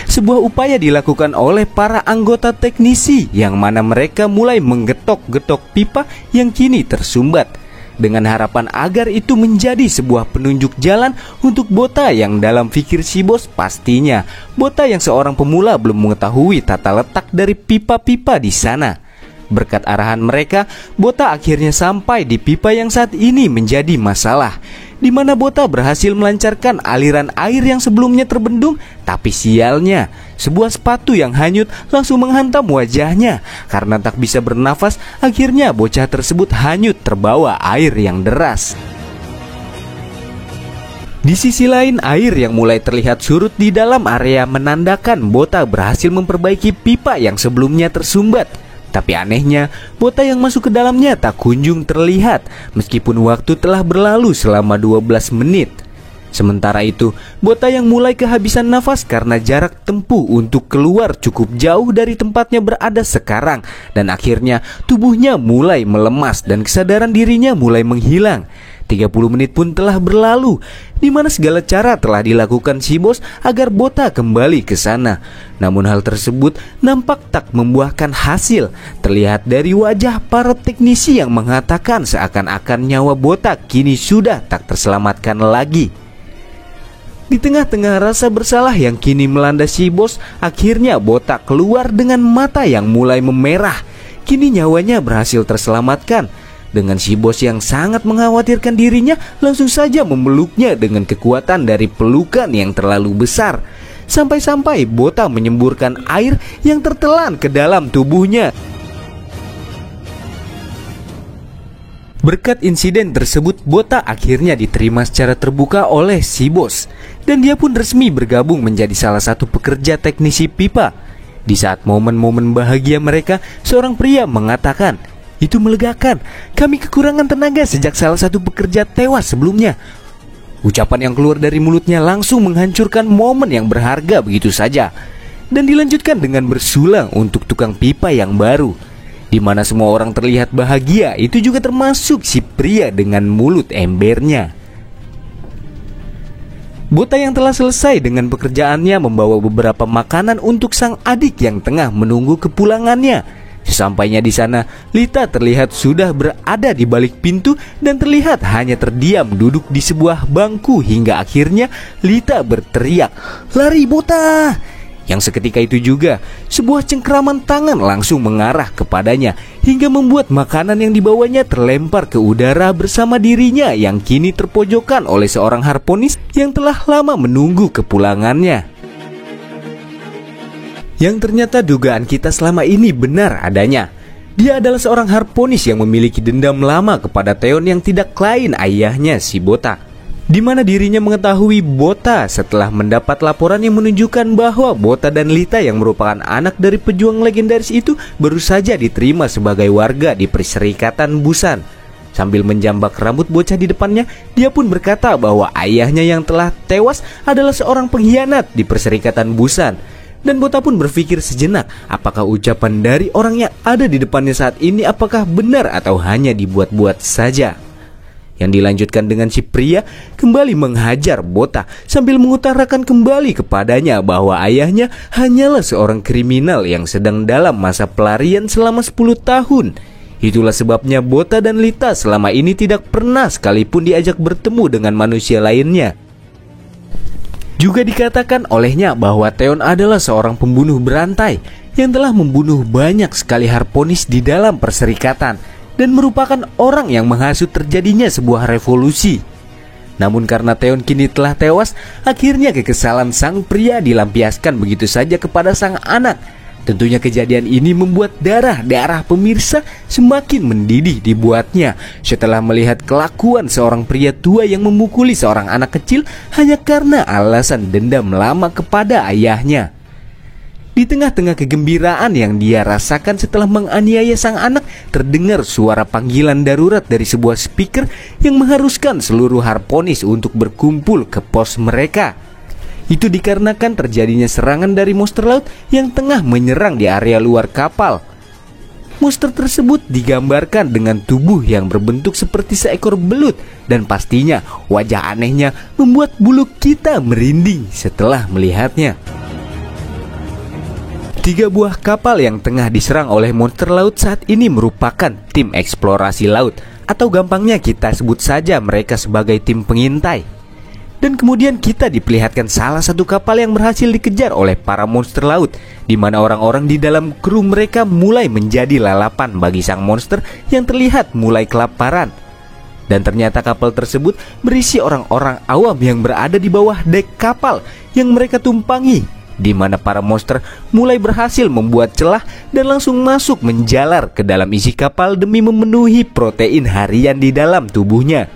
Sebuah upaya dilakukan oleh para anggota teknisi yang mana mereka mulai menggetok-getok pipa yang kini tersumbat dengan harapan agar itu menjadi sebuah penunjuk jalan untuk Bota yang dalam pikir si bos pastinya Bota yang seorang pemula belum mengetahui tata letak dari pipa-pipa di sana. Berkat arahan mereka, Bota akhirnya sampai di pipa yang saat ini menjadi masalah, di mana Bota berhasil melancarkan aliran air yang sebelumnya terbendung. Tapi sialnya, sebuah sepatu yang hanyut langsung menghantam wajahnya. Karena tak bisa bernafas, akhirnya bocah tersebut hanyut terbawa air yang deras. Di sisi lain, air yang mulai terlihat surut di dalam area menandakan Bota berhasil memperbaiki pipa yang sebelumnya tersumbat. Tapi anehnya, Bota yang masuk ke dalamnya tak kunjung terlihat meskipun waktu telah berlalu selama 12 menit. Sementara itu, Bota yang mulai kehabisan nafas karena jarak tempuh untuk keluar cukup jauh dari tempatnya berada sekarang, dan akhirnya tubuhnya mulai melemas dan kesadaran dirinya mulai menghilang. 30 menit pun telah berlalu, di mana segala cara telah dilakukan si bos agar Bota kembali ke sana. Namun hal tersebut nampak tak membuahkan hasil. Terlihat dari wajah para teknisi yang mengatakan seakan-akan nyawa Bota kini sudah tak terselamatkan lagi. Di tengah-tengah rasa bersalah yang kini melanda si bos, akhirnya Bota keluar dengan mata yang mulai memerah. Kini nyawanya berhasil terselamatkan. Dengan si bos yang sangat mengkhawatirkan dirinya langsung saja memeluknya dengan kekuatan dari pelukan yang terlalu besar. Sampai-sampai Bota menyemburkan air yang tertelan ke dalam tubuhnya. Berkat insiden tersebut, Bota akhirnya diterima secara terbuka oleh si bos, dan dia pun resmi bergabung menjadi salah satu pekerja teknisi pipa. Di saat momen-momen bahagia mereka, seorang pria mengatakan, "Itu melegakan, kami kekurangan tenaga sejak salah satu pekerja tewas sebelumnya." Ucapan yang keluar dari mulutnya langsung menghancurkan momen yang berharga begitu saja. Dan dilanjutkan dengan bersulang untuk tukang pipa yang baru, di mana semua orang terlihat bahagia, itu juga termasuk si pria dengan mulut embernya. Bota yang telah selesai dengan pekerjaannya membawa beberapa makanan untuk sang adik yang tengah menunggu kepulangannya. Sesampainya di sana, Lita terlihat sudah berada di balik pintu dan terlihat hanya terdiam duduk di sebuah bangku hingga akhirnya Lita berteriak, "Lari Bota!" Yang seketika itu juga sebuah cengkraman tangan langsung mengarah kepadanya hingga membuat makanan yang dibawanya terlempar ke udara bersama dirinya yang kini terpojokan oleh seorang harponis yang telah lama menunggu kepulangannya. Yang ternyata dugaan kita selama ini benar adanya. Dia adalah seorang harponis yang memiliki dendam lama kepada Theon yang tidak lain ayahnya si Bota, di mana dirinya mengetahui Bota setelah mendapat laporan yang menunjukkan bahwa Bota dan Lita yang merupakan anak dari pejuang legendaris itu baru saja diterima sebagai warga di Perserikatan Busan. Sambil menjambak rambut bocah di depannya, dia pun berkata bahwa ayahnya yang telah tewas adalah seorang pengkhianat di Perserikatan Busan. Dan Bota pun berpikir sejenak, apakah ucapan dari orang yang ada di depannya saat ini apakah benar atau hanya dibuat-buat saja. Yang dilanjutkan dengan si pria kembali menghajar Bota sambil mengutarakan kembali kepadanya bahwa ayahnya hanyalah seorang kriminal yang sedang dalam masa pelarian selama 10 tahun. Itulah sebabnya Bota dan Lita selama ini tidak pernah sekalipun diajak bertemu dengan manusia lainnya. Juga dikatakan olehnya bahwa Theon adalah seorang pembunuh berantai yang telah membunuh banyak sekali harponis di dalam perserikatan dan merupakan orang yang menghasut terjadinya sebuah revolusi. Namun karena Theon kini telah tewas, akhirnya kekesalan sang pria dilampiaskan begitu saja kepada sang anak. Tentunya kejadian ini membuat darah pemirsa semakin mendidih dibuatnya setelah melihat kelakuan seorang pria tua yang memukuli seorang anak kecil hanya karena alasan dendam lama kepada ayahnya. Di tengah-tengah kegembiraan yang dia rasakan setelah menganiaya sang anak, terdengar suara panggilan darurat dari sebuah speaker yang mengharuskan seluruh Harponis untuk berkumpul ke pos mereka. Itu dikarenakan terjadinya serangan dari monster laut yang tengah menyerang di area luar kapal. Monster tersebut digambarkan dengan tubuh yang berbentuk seperti seekor belut, dan pastinya wajah anehnya membuat bulu kita merinding setelah melihatnya. 3 buah kapal yang tengah diserang oleh monster laut saat ini merupakan tim eksplorasi laut, atau gampangnya kita sebut saja mereka sebagai tim pengintai. Dan kemudian kita diperlihatkan salah satu kapal yang berhasil dikejar oleh para monster laut, di mana orang-orang di dalam kru mereka mulai menjadi lalapan bagi sang monster yang terlihat mulai kelaparan. Dan ternyata kapal tersebut berisi orang-orang awam yang berada di bawah dek kapal yang mereka tumpangi, di mana para monster mulai berhasil membuat celah dan langsung masuk menjalar ke dalam isi kapal demi memenuhi protein harian di dalam tubuhnya.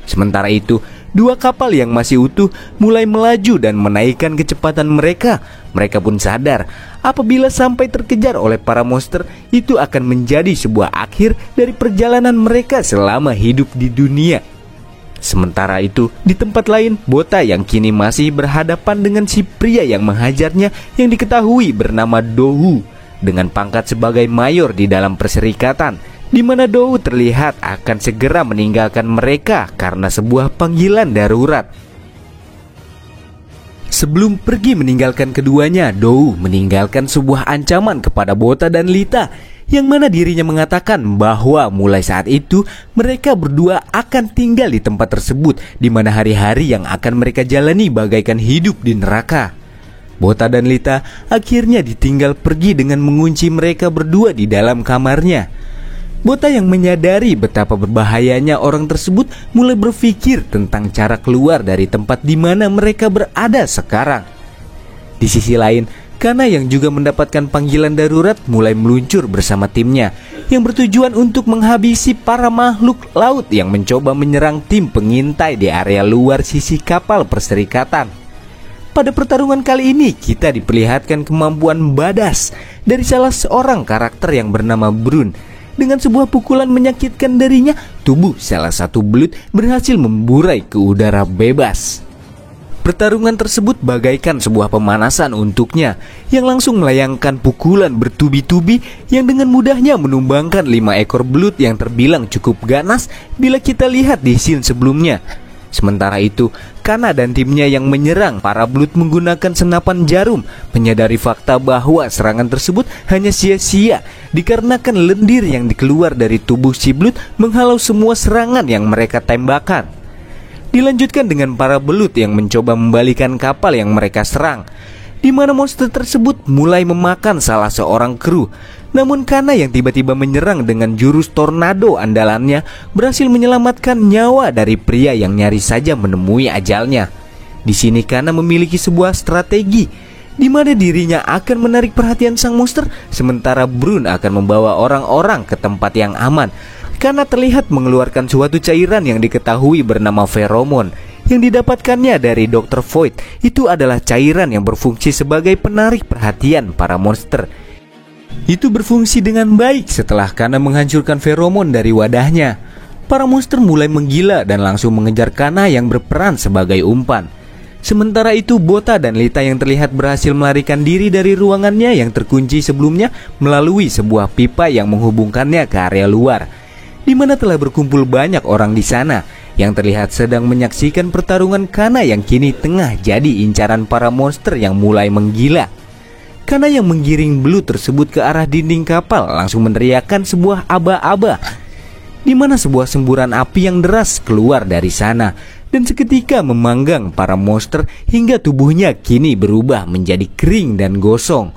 Sementara itu, 2 kapal yang masih utuh mulai melaju dan menaikkan kecepatan mereka. Mereka pun sadar apabila sampai terkejar oleh para monster, itu akan menjadi sebuah akhir dari perjalanan mereka selama hidup di dunia. Sementara itu, di tempat lain, Bota yang kini masih berhadapan dengan si pria yang menghajarnya yang diketahui bernama Dohu dengan pangkat sebagai mayor di dalam perserikatan, di mana Dohu terlihat akan segera meninggalkan mereka karena sebuah panggilan darurat. Sebelum pergi meninggalkan keduanya, Dohu meninggalkan sebuah ancaman kepada Bota dan Lita, yang mana dirinya mengatakan bahwa mulai saat itu mereka berdua akan tinggal di tempat tersebut, di mana hari-hari yang akan mereka jalani bagaikan hidup di neraka. Bota dan Lita akhirnya ditinggal pergi dengan mengunci mereka berdua di dalam kamarnya. Bota yang menyadari betapa berbahayanya orang tersebut mulai berpikir tentang cara keluar dari tempat di mana mereka berada sekarang. Di sisi lain, Kana yang juga mendapatkan panggilan darurat mulai meluncur bersama timnya yang bertujuan untuk menghabisi para makhluk laut yang mencoba menyerang tim pengintai di area luar sisi kapal perserikatan. Pada pertarungan kali ini kita diperlihatkan kemampuan badass dari salah seorang karakter yang bernama Brun. Dengan sebuah pukulan menyakitkan darinya, tubuh salah satu belut berhasil memburai ke udara bebas. Pertarungan tersebut bagaikan sebuah pemanasan untuknya, yang langsung melayangkan pukulan bertubi-tubi yang dengan mudahnya menumbangkan 5 ekor belut yang terbilang cukup ganas bila kita lihat di scene sebelumnya. Sementara itu, Kana dan timnya yang menyerang para belut menggunakan senapan jarum, menyadari fakta bahwa serangan tersebut hanya sia-sia dikarenakan lendir yang dikeluar dari tubuh si belut menghalau semua serangan yang mereka tembakkan. Dilanjutkan dengan para belut yang mencoba membalikan kapal yang mereka serang, di mana monster tersebut mulai memakan salah seorang kru. Namun Kana yang tiba-tiba menyerang dengan jurus tornado andalannya berhasil menyelamatkan nyawa dari pria yang nyaris saja menemui ajalnya. Di sini Kana memiliki sebuah strategi, di mana dirinya akan menarik perhatian sang monster, sementara Brun akan membawa orang-orang ke tempat yang aman. Kana terlihat mengeluarkan suatu cairan yang diketahui bernama feromon yang didapatkannya dari Dr. Void. Itu adalah cairan yang berfungsi sebagai penarik perhatian para monster. Itu berfungsi dengan baik setelah Kana menghancurkan feromon dari wadahnya. Para monster mulai menggila dan langsung mengejar Kana yang berperan sebagai umpan. Sementara itu Bota dan Lita yang terlihat berhasil melarikan diri dari ruangannya yang terkunci sebelumnya melalui sebuah pipa yang menghubungkannya ke area luar, di mana telah berkumpul banyak orang di sana yang terlihat sedang menyaksikan pertarungan Kana yang kini tengah jadi incaran para monster yang mulai menggila. Kana yang menggiring belut tersebut ke arah dinding kapal langsung meneriakkan sebuah aba-aba, di mana sebuah semburan api yang deras keluar dari sana dan seketika memanggang para monster hingga tubuhnya kini berubah menjadi kering dan gosong.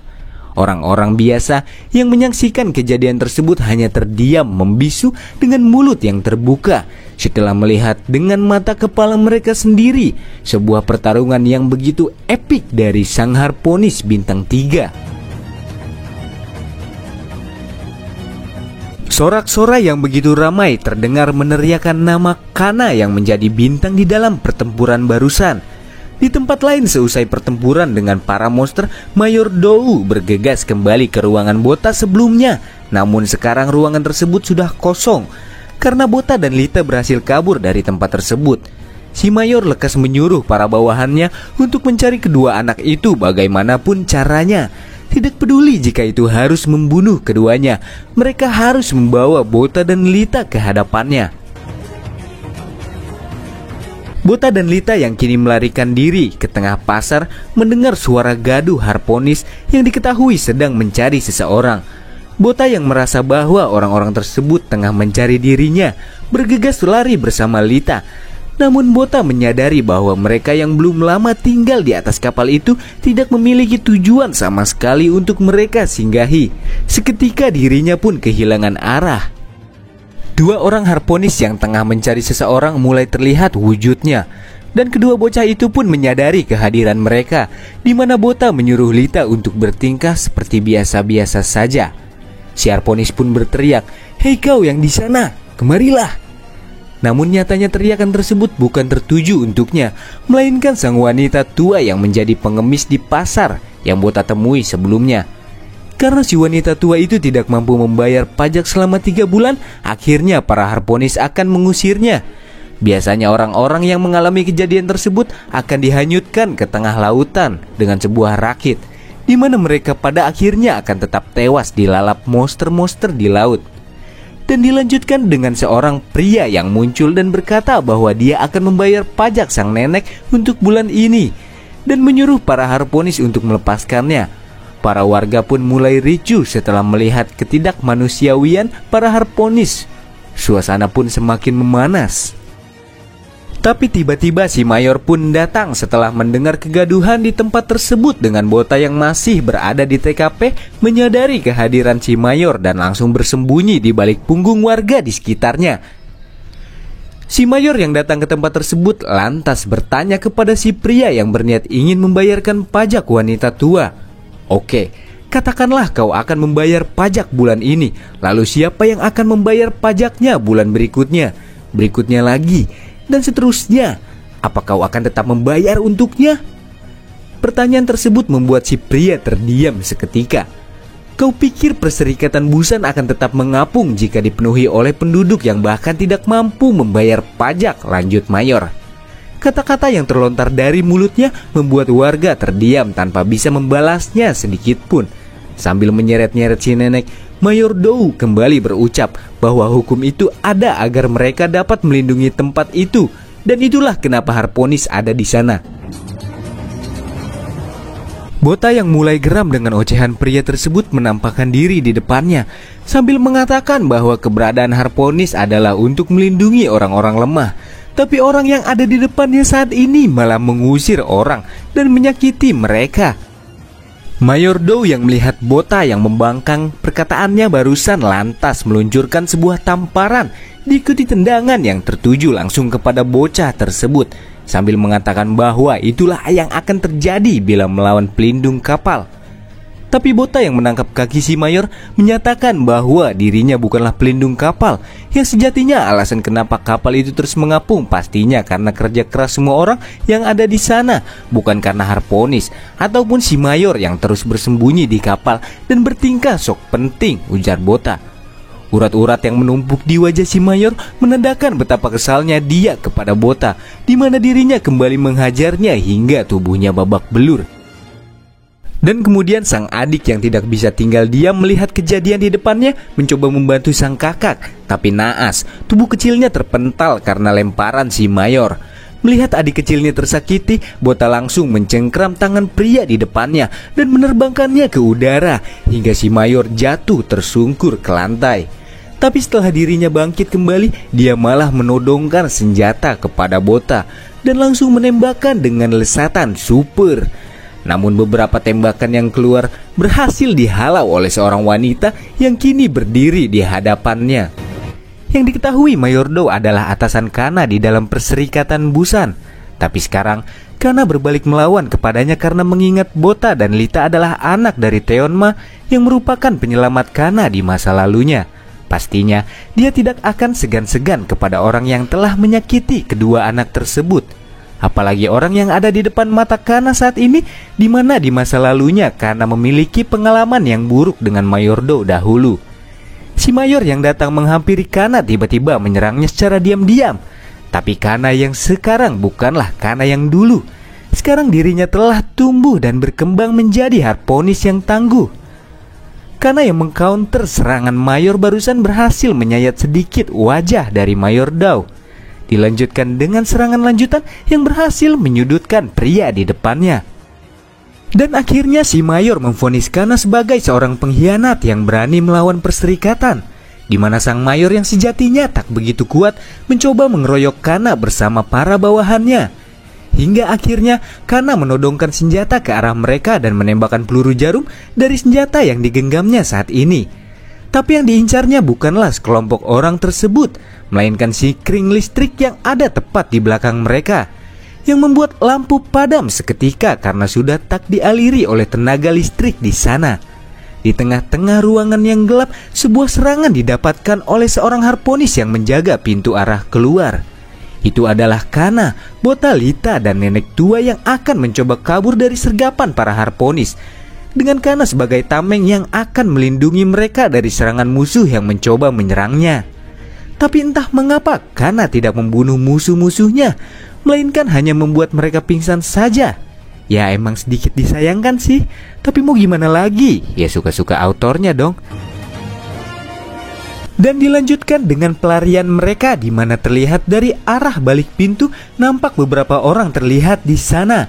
Orang-orang biasa yang menyaksikan kejadian tersebut hanya terdiam membisu dengan mulut yang terbuka setelah melihat dengan mata kepala mereka sendiri sebuah pertarungan yang begitu epik dari sang Harponis bintang 3. Sorak-sorai yang begitu ramai terdengar meneriakan nama Kana yang menjadi bintang di dalam pertempuran barusan. Di tempat lain seusai pertempuran dengan para monster, Mayor Dou bergegas kembali ke ruangan Bota sebelumnya. Namun sekarang ruangan tersebut sudah kosong karena Bota dan Lita berhasil kabur dari tempat tersebut. Si Mayor lekas menyuruh para bawahannya untuk mencari kedua anak itu bagaimanapun caranya. Tidak peduli jika itu harus membunuh keduanya, mereka harus membawa Bota dan Lita ke hadapannya. Bota dan Lita yang kini melarikan diri ke tengah pasar mendengar suara gaduh Harponis yang diketahui sedang mencari seseorang. Bota yang merasa bahwa orang-orang tersebut tengah mencari dirinya bergegas lari bersama Lita. Namun Bota menyadari bahwa mereka yang belum lama tinggal di atas kapal itu tidak memiliki tujuan sama sekali untuk mereka singgahi. Seketika dirinya pun kehilangan arah. Dua orang Harponis yang tengah mencari seseorang mulai terlihat wujudnya, dan kedua bocah itu pun menyadari kehadiran mereka, di mana Bota menyuruh Lita untuk bertingkah seperti biasa-biasa saja. Si Harponis pun berteriak, "Hei kau yang di sana, kemarilah!" Namun nyatanya teriakan tersebut bukan tertuju untuknya, melainkan sang wanita tua yang menjadi pengemis di pasar yang Bota temui sebelumnya. Karena si wanita tua itu tidak mampu membayar pajak selama 3 bulan, akhirnya para Harponis akan mengusirnya. Biasanya orang-orang yang mengalami kejadian tersebut akan dihanyutkan ke tengah lautan dengan sebuah rakit, di mana mereka pada akhirnya akan tetap tewas dilalap monster-monster di laut. Dan dilanjutkan dengan seorang pria yang muncul dan berkata bahwa dia akan membayar pajak sang nenek untuk bulan ini, dan menyuruh para Harponis untuk melepaskannya. Para warga pun mulai ricuh setelah melihat ketidakmanusiawian para Harponis. Suasana pun semakin memanas. Tapi tiba-tiba si Mayor pun datang setelah mendengar kegaduhan di tempat tersebut dengan Bota yang masih berada di TKP menyadari kehadiran si Mayor dan langsung bersembunyi di balik punggung warga di sekitarnya. Si Mayor yang datang ke tempat tersebut lantas bertanya kepada si pria yang berniat ingin membayarkan pajak wanita tua. "Oke, katakanlah kau akan membayar pajak bulan ini, lalu siapa yang akan membayar pajaknya bulan berikutnya, berikutnya lagi, dan seterusnya? Apa kau akan tetap membayar untuknya?" Pertanyaan tersebut membuat si pria terdiam seketika. "Kau pikir Perserikatan Busan akan tetap mengapung jika dipenuhi oleh penduduk yang bahkan tidak mampu membayar pajak?" lanjut Mayor. Kata-kata yang terlontar dari mulutnya membuat warga terdiam tanpa bisa membalasnya sedikit pun. Sambil menyeret-nyeret si nenek, Mayor Dou kembali berucap bahwa hukum itu ada agar mereka dapat melindungi tempat itu, dan itulah kenapa Harponis ada di sana. Bota yang mulai geram dengan ocehan pria tersebut menampakkan diri di depannya sambil mengatakan bahwa keberadaan Harponis adalah untuk melindungi orang-orang lemah. Tapi orang yang ada di depannya saat ini malah mengusir orang dan menyakiti mereka. Mayor Dou yang melihat Bota yang membangkang perkataannya barusan lantas meluncurkan sebuah tamparan diikuti tendangan yang tertuju langsung kepada bocah tersebut, sambil mengatakan bahwa itulah yang akan terjadi bila melawan pelindung kapal. Tapi Bota yang menangkap kaki si Mayor menyatakan bahwa dirinya bukanlah pelindung kapal, yang sejatinya alasan kenapa kapal itu terus mengapung pastinya karena kerja keras semua orang yang ada di sana, bukan karena Harponis ataupun si Mayor yang terus bersembunyi di kapal dan bertingkah sok penting, ujar Bota. Urat-urat yang menumpuk di wajah si Mayor menandakan betapa kesalnya dia kepada Bota, di mana dirinya kembali menghajarnya hingga tubuhnya babak belur. Dan kemudian sang adik yang tidak bisa tinggal diam melihat kejadian di depannya mencoba membantu sang kakak. Tapi naas, tubuh kecilnya terpental karena lemparan si Mayor. Melihat adik kecilnya tersakiti, Bota langsung mencengkram tangan pria di depannya dan menerbangkannya ke udara hingga si Mayor jatuh tersungkur ke lantai. Tapi setelah dirinya bangkit kembali, dia malah menodongkan senjata kepada Bota dan langsung menembakkan dengan lesatan super. Namun beberapa tembakan yang keluar berhasil dihalau oleh seorang wanita yang kini berdiri di hadapannya. Yang diketahui Mayor Dow adalah atasan Kana di dalam Perserikatan Busan. Tapi sekarang Kana berbalik melawan kepadanya karena mengingat Bota dan Lita adalah anak dari Teonma yang merupakan penyelamat Kana di masa lalunya. Pastinya dia tidak akan segan-segan kepada orang yang telah menyakiti kedua anak tersebut. Apalagi orang yang ada di depan mata Kana saat ini, di mana di masa lalunya Kana memiliki pengalaman yang buruk dengan Mayor Dow dahulu. Si Mayor yang datang menghampiri Kana tiba-tiba menyerangnya secara diam-diam. Tapi Kana yang sekarang bukanlah Kana yang dulu. Sekarang dirinya telah tumbuh dan berkembang menjadi harponis yang tangguh. Kana yang mengcounter serangan Mayor barusan berhasil menyayat sedikit wajah dari Mayor Dow. Dilanjutkan dengan serangan lanjutan yang berhasil menyudutkan pria di depannya. Dan akhirnya si Mayor memvonis Kana sebagai seorang pengkhianat yang berani melawan perserikatan, di mana sang Mayor yang sejatinya tak begitu kuat mencoba mengeroyok Kana bersama para bawahannya. Hingga akhirnya Kana menodongkan senjata ke arah mereka dan menembakkan peluru jarum dari senjata yang digenggamnya saat ini. Tapi yang diincarnya bukanlah sekelompok orang tersebut, melainkan si kring listrik yang ada tepat di belakang mereka, yang membuat lampu padam seketika karena sudah tak dialiri oleh tenaga listrik di sana. Di tengah-tengah ruangan yang gelap, sebuah serangan didapatkan oleh seorang harponis yang menjaga pintu arah keluar. Itu adalah Kana, Bota, Lita, dan nenek tua yang akan mencoba kabur dari sergapan para harponis, dengan Kana sebagai tameng yang akan melindungi mereka dari serangan musuh yang mencoba menyerangnya. Tapi entah mengapa Kana tidak membunuh musuh-musuhnya, melainkan hanya membuat mereka pingsan saja. Ya emang sedikit disayangkan sih, tapi mau gimana lagi? Ya suka-suka autornya dong. Dan dilanjutkan dengan pelarian mereka, di mana terlihat dari arah balik pintu nampak beberapa orang terlihat di sana.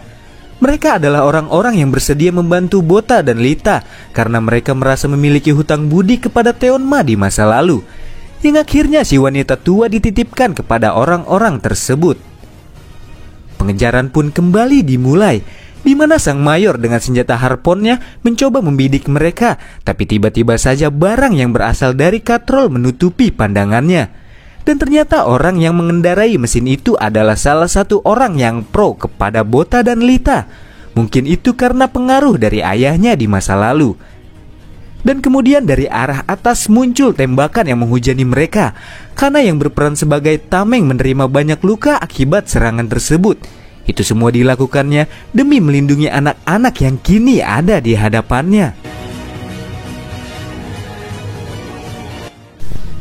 Mereka adalah orang-orang yang bersedia membantu Bota dan Lita karena mereka merasa memiliki hutang budi kepada Teonma di masa lalu, yang akhirnya si wanita tua dititipkan kepada orang-orang tersebut. Pengejaran pun kembali dimulai, di mana sang Mayor dengan senjata harponnya mencoba membidik mereka, tapi tiba-tiba saja barang yang berasal dari katrol menutupi pandangannya. Dan ternyata orang yang mengendarai mesin itu adalah salah satu orang yang pro kepada Bota dan Lita. Mungkin itu karena pengaruh dari ayahnya di masa lalu. Dan kemudian dari arah atas muncul tembakan yang menghujani mereka. Kana yang berperan sebagai tameng menerima banyak luka akibat serangan tersebut. Itu semua dilakukannya demi melindungi anak-anak yang kini ada di hadapannya.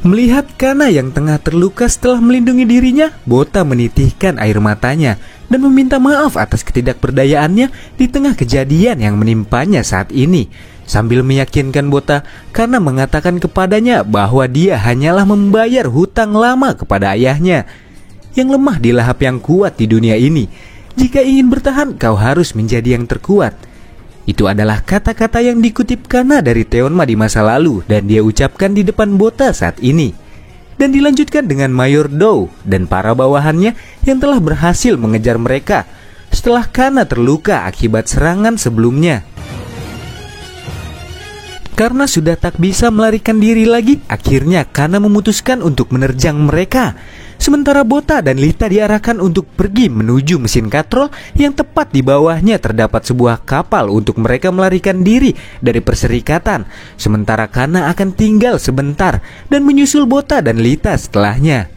Melihat Kana yang tengah terluka setelah melindungi dirinya, Bota menitihkan air matanya dan meminta maaf atas ketidakberdayaannya di tengah kejadian yang menimpanya saat ini. Sambil meyakinkan Bota, Kana mengatakan kepadanya bahwa dia hanyalah membayar hutang lama kepada ayahnya, yang lemah di lahap yang kuat di dunia ini. Jika ingin bertahan, kau harus menjadi yang terkuat. Itu adalah kata-kata yang dikutip Kana dari Teonma di masa lalu dan dia ucapkan di depan Bota saat ini. Dan dilanjutkan dengan Mayor Dow dan para bawahannya yang telah berhasil mengejar mereka setelah Kana terluka akibat serangan sebelumnya. Karena sudah tak bisa melarikan diri lagi, akhirnya Kana memutuskan untuk menerjang mereka. Sementara Bota dan Lita diarahkan untuk pergi menuju mesin katrol yang tepat di bawahnya terdapat sebuah kapal untuk mereka melarikan diri dari perserikatan. Sementara Kana akan tinggal sebentar dan menyusul Bota dan Lita setelahnya.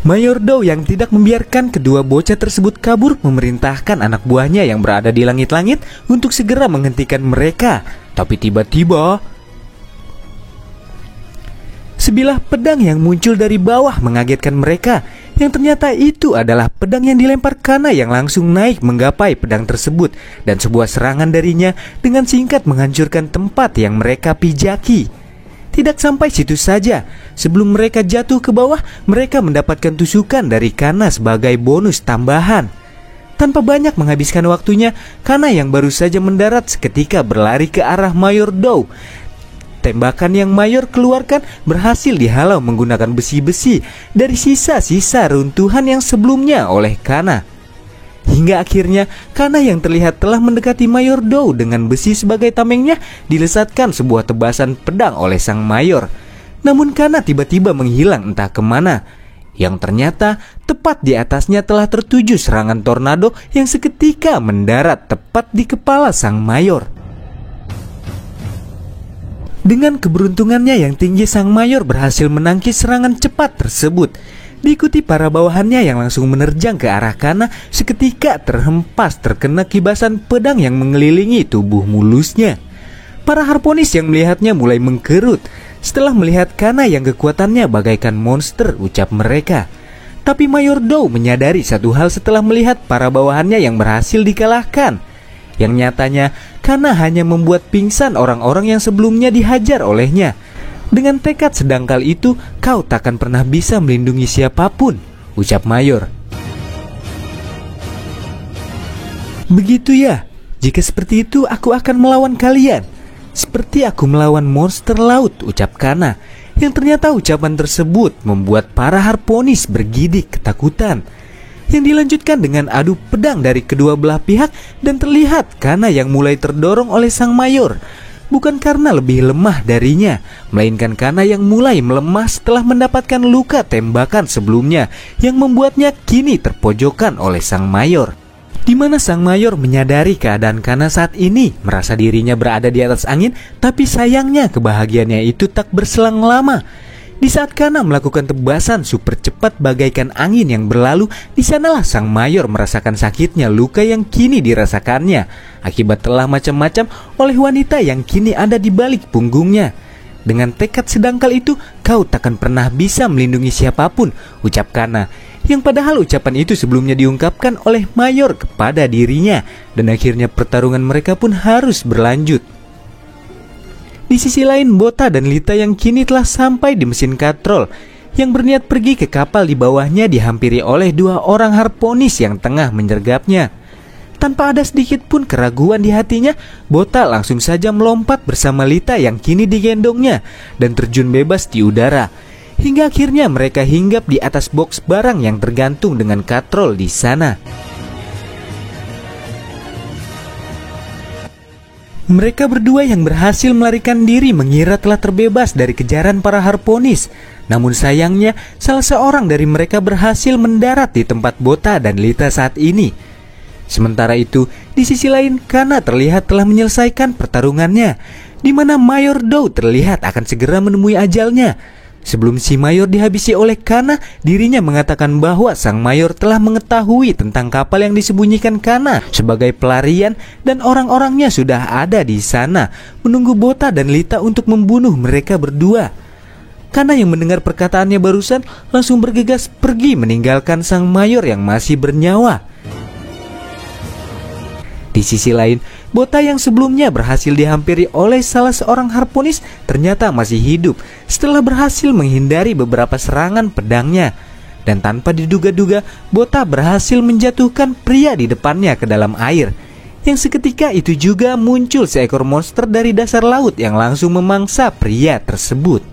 Mayor Dow yang tidak membiarkan kedua bocah tersebut kabur memerintahkan anak buahnya yang berada di langit-langit untuk segera menghentikan mereka. Tapi tiba-tiba sebilah pedang yang muncul dari bawah mengagetkan mereka, yang ternyata itu adalah pedang yang dilempar Kana yang langsung naik menggapai pedang tersebut, dan sebuah serangan darinya dengan singkat menghancurkan tempat yang mereka pijaki. Tidak sampai situ saja, sebelum mereka jatuh ke bawah, mereka mendapatkan tusukan dari Kana sebagai bonus tambahan. Tanpa banyak menghabiskan waktunya, Kana yang baru saja mendarat seketika berlari ke arah Mayor Dow. Tembakan yang Mayor keluarkan berhasil dihalau menggunakan besi-besi dari sisa-sisa runtuhan yang sebelumnya oleh Kana. Hingga akhirnya Kana yang terlihat telah mendekati Mayor Dou dengan besi sebagai tamengnya dilesatkan sebuah tebasan pedang oleh sang mayor. Namun Kana tiba-tiba menghilang entah kemana, yang ternyata tepat di atasnya telah tertuju serangan tornado yang seketika mendarat tepat di kepala sang mayor. Dengan keberuntungannya yang tinggi, sang mayor berhasil menangkis serangan cepat tersebut. Diikuti para bawahannya yang langsung menerjang ke arah Kana, seketika terhempas terkena kibasan pedang yang mengelilingi tubuh mulusnya. Para harponis yang melihatnya mulai mengkerut. Setelah melihat Kana yang kekuatannya bagaikan monster, ucap mereka. Tapi Mayor Dou menyadari satu hal setelah melihat para bawahannya yang berhasil dikalahkan. Yang nyatanya Kana hanya membuat pingsan orang-orang yang sebelumnya dihajar olehnya. Dengan tekad sedangkal itu, kau takkan pernah bisa melindungi siapapun, ucap Mayor. Begitu ya, jika seperti itu aku akan melawan kalian. Seperti aku melawan monster laut, ucap Kana. Yang ternyata ucapan tersebut membuat para harponis bergidik ketakutan. Yang dilanjutkan dengan adu pedang dari kedua belah pihak, dan terlihat Kana yang mulai terdorong oleh sang mayor. Bukan karena lebih lemah darinya, melainkan Kana yang mulai melemah setelah mendapatkan luka tembakan sebelumnya yang membuatnya kini terpojokan oleh sang mayor. Di mana sang mayor menyadari keadaan Kana saat ini, merasa dirinya berada di atas angin, tapi sayangnya kebahagiaannya itu tak berselang lama. Di saat Kana melakukan tebasan super cepat bagaikan angin yang berlalu, di sanalah sang mayor merasakan sakitnya luka yang kini dirasakannya akibat telah macam-macam oleh wanita yang kini ada di balik punggungnya. Dengan tekad sedangkal itu, kau takkan pernah bisa melindungi siapapun, ucap Kana. Yang padahal ucapan itu sebelumnya diungkapkan oleh mayor kepada dirinya, dan akhirnya pertarungan mereka pun harus berlanjut. Di sisi lain, Bota dan Lita yang kini telah sampai di mesin katrol yang berniat pergi ke kapal di bawahnya dihampiri oleh dua orang harponis yang tengah menyergapnya. Tanpa ada sedikit pun keraguan di hatinya, Bota langsung saja melompat bersama Lita yang kini digendongnya dan terjun bebas di udara. Hingga akhirnya mereka hinggap di atas box barang yang tergantung dengan katrol di sana. Mereka berdua yang berhasil melarikan diri mengira telah terbebas dari kejaran para harponis. Namun sayangnya, salah seorang dari mereka berhasil mendarat di tempat Bota dan Lita saat ini. Sementara itu, di sisi lain, Kana terlihat telah menyelesaikan pertarungannya, di mana Mayor Dou terlihat akan segera menemui ajalnya. Sebelum si mayor dihabisi oleh Kana, dirinya mengatakan bahwa sang mayor telah mengetahui tentang kapal yang disembunyikan Kana sebagai pelarian, dan orang-orangnya sudah ada di sana menunggu Bota dan Lita untuk membunuh mereka berdua. Kana yang mendengar perkataannya barusan langsung bergegas pergi meninggalkan sang mayor yang masih bernyawa. Di sisi lain, Bota yang sebelumnya berhasil dihampiri oleh salah seorang harponis ternyata masih hidup setelah berhasil menghindari beberapa serangan pedangnya. Dan tanpa diduga-duga, Bota berhasil menjatuhkan pria di depannya ke dalam air. Yang seketika itu juga muncul seekor monster dari dasar laut yang langsung memangsa pria tersebut.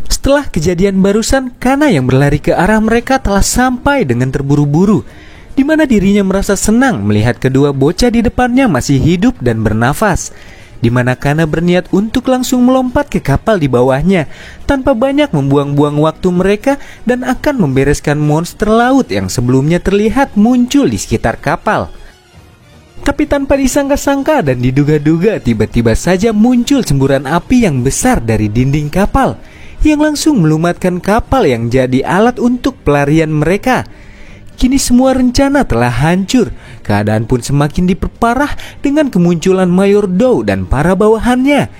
Setelah kejadian barusan, Kana yang berlari ke arah mereka telah sampai dengan terburu-buru, di mana dirinya merasa senang melihat kedua bocah di depannya masih hidup dan bernafas. Di mana Kana berniat untuk langsung melompat ke kapal di bawahnya tanpa banyak membuang-buang waktu mereka, dan akan membereskan monster laut yang sebelumnya terlihat muncul di sekitar kapal. Tapi tanpa disangka-sangka dan diduga-duga, tiba-tiba saja muncul semburan api yang besar dari dinding kapal yang langsung melumatkan kapal yang jadi alat untuk pelarian mereka. Kini semua rencana telah hancur. Keadaan pun semakin diperparah dengan kemunculan Mayor Dou dan para bawahannya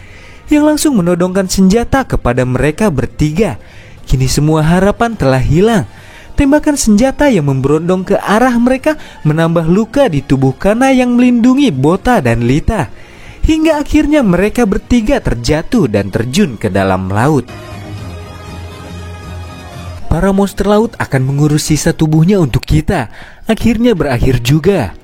yang langsung menodongkan senjata kepada mereka bertiga. Kini semua harapan telah hilang. Tembakan senjata yang memberondong ke arah mereka menambah luka di tubuh Kana yang melindungi Bota dan Lita. Hingga akhirnya mereka bertiga terjatuh dan terjun ke dalam laut. Para monster laut akan mengurus sisa tubuhnya untuk kita. Akhirnya berakhir juga.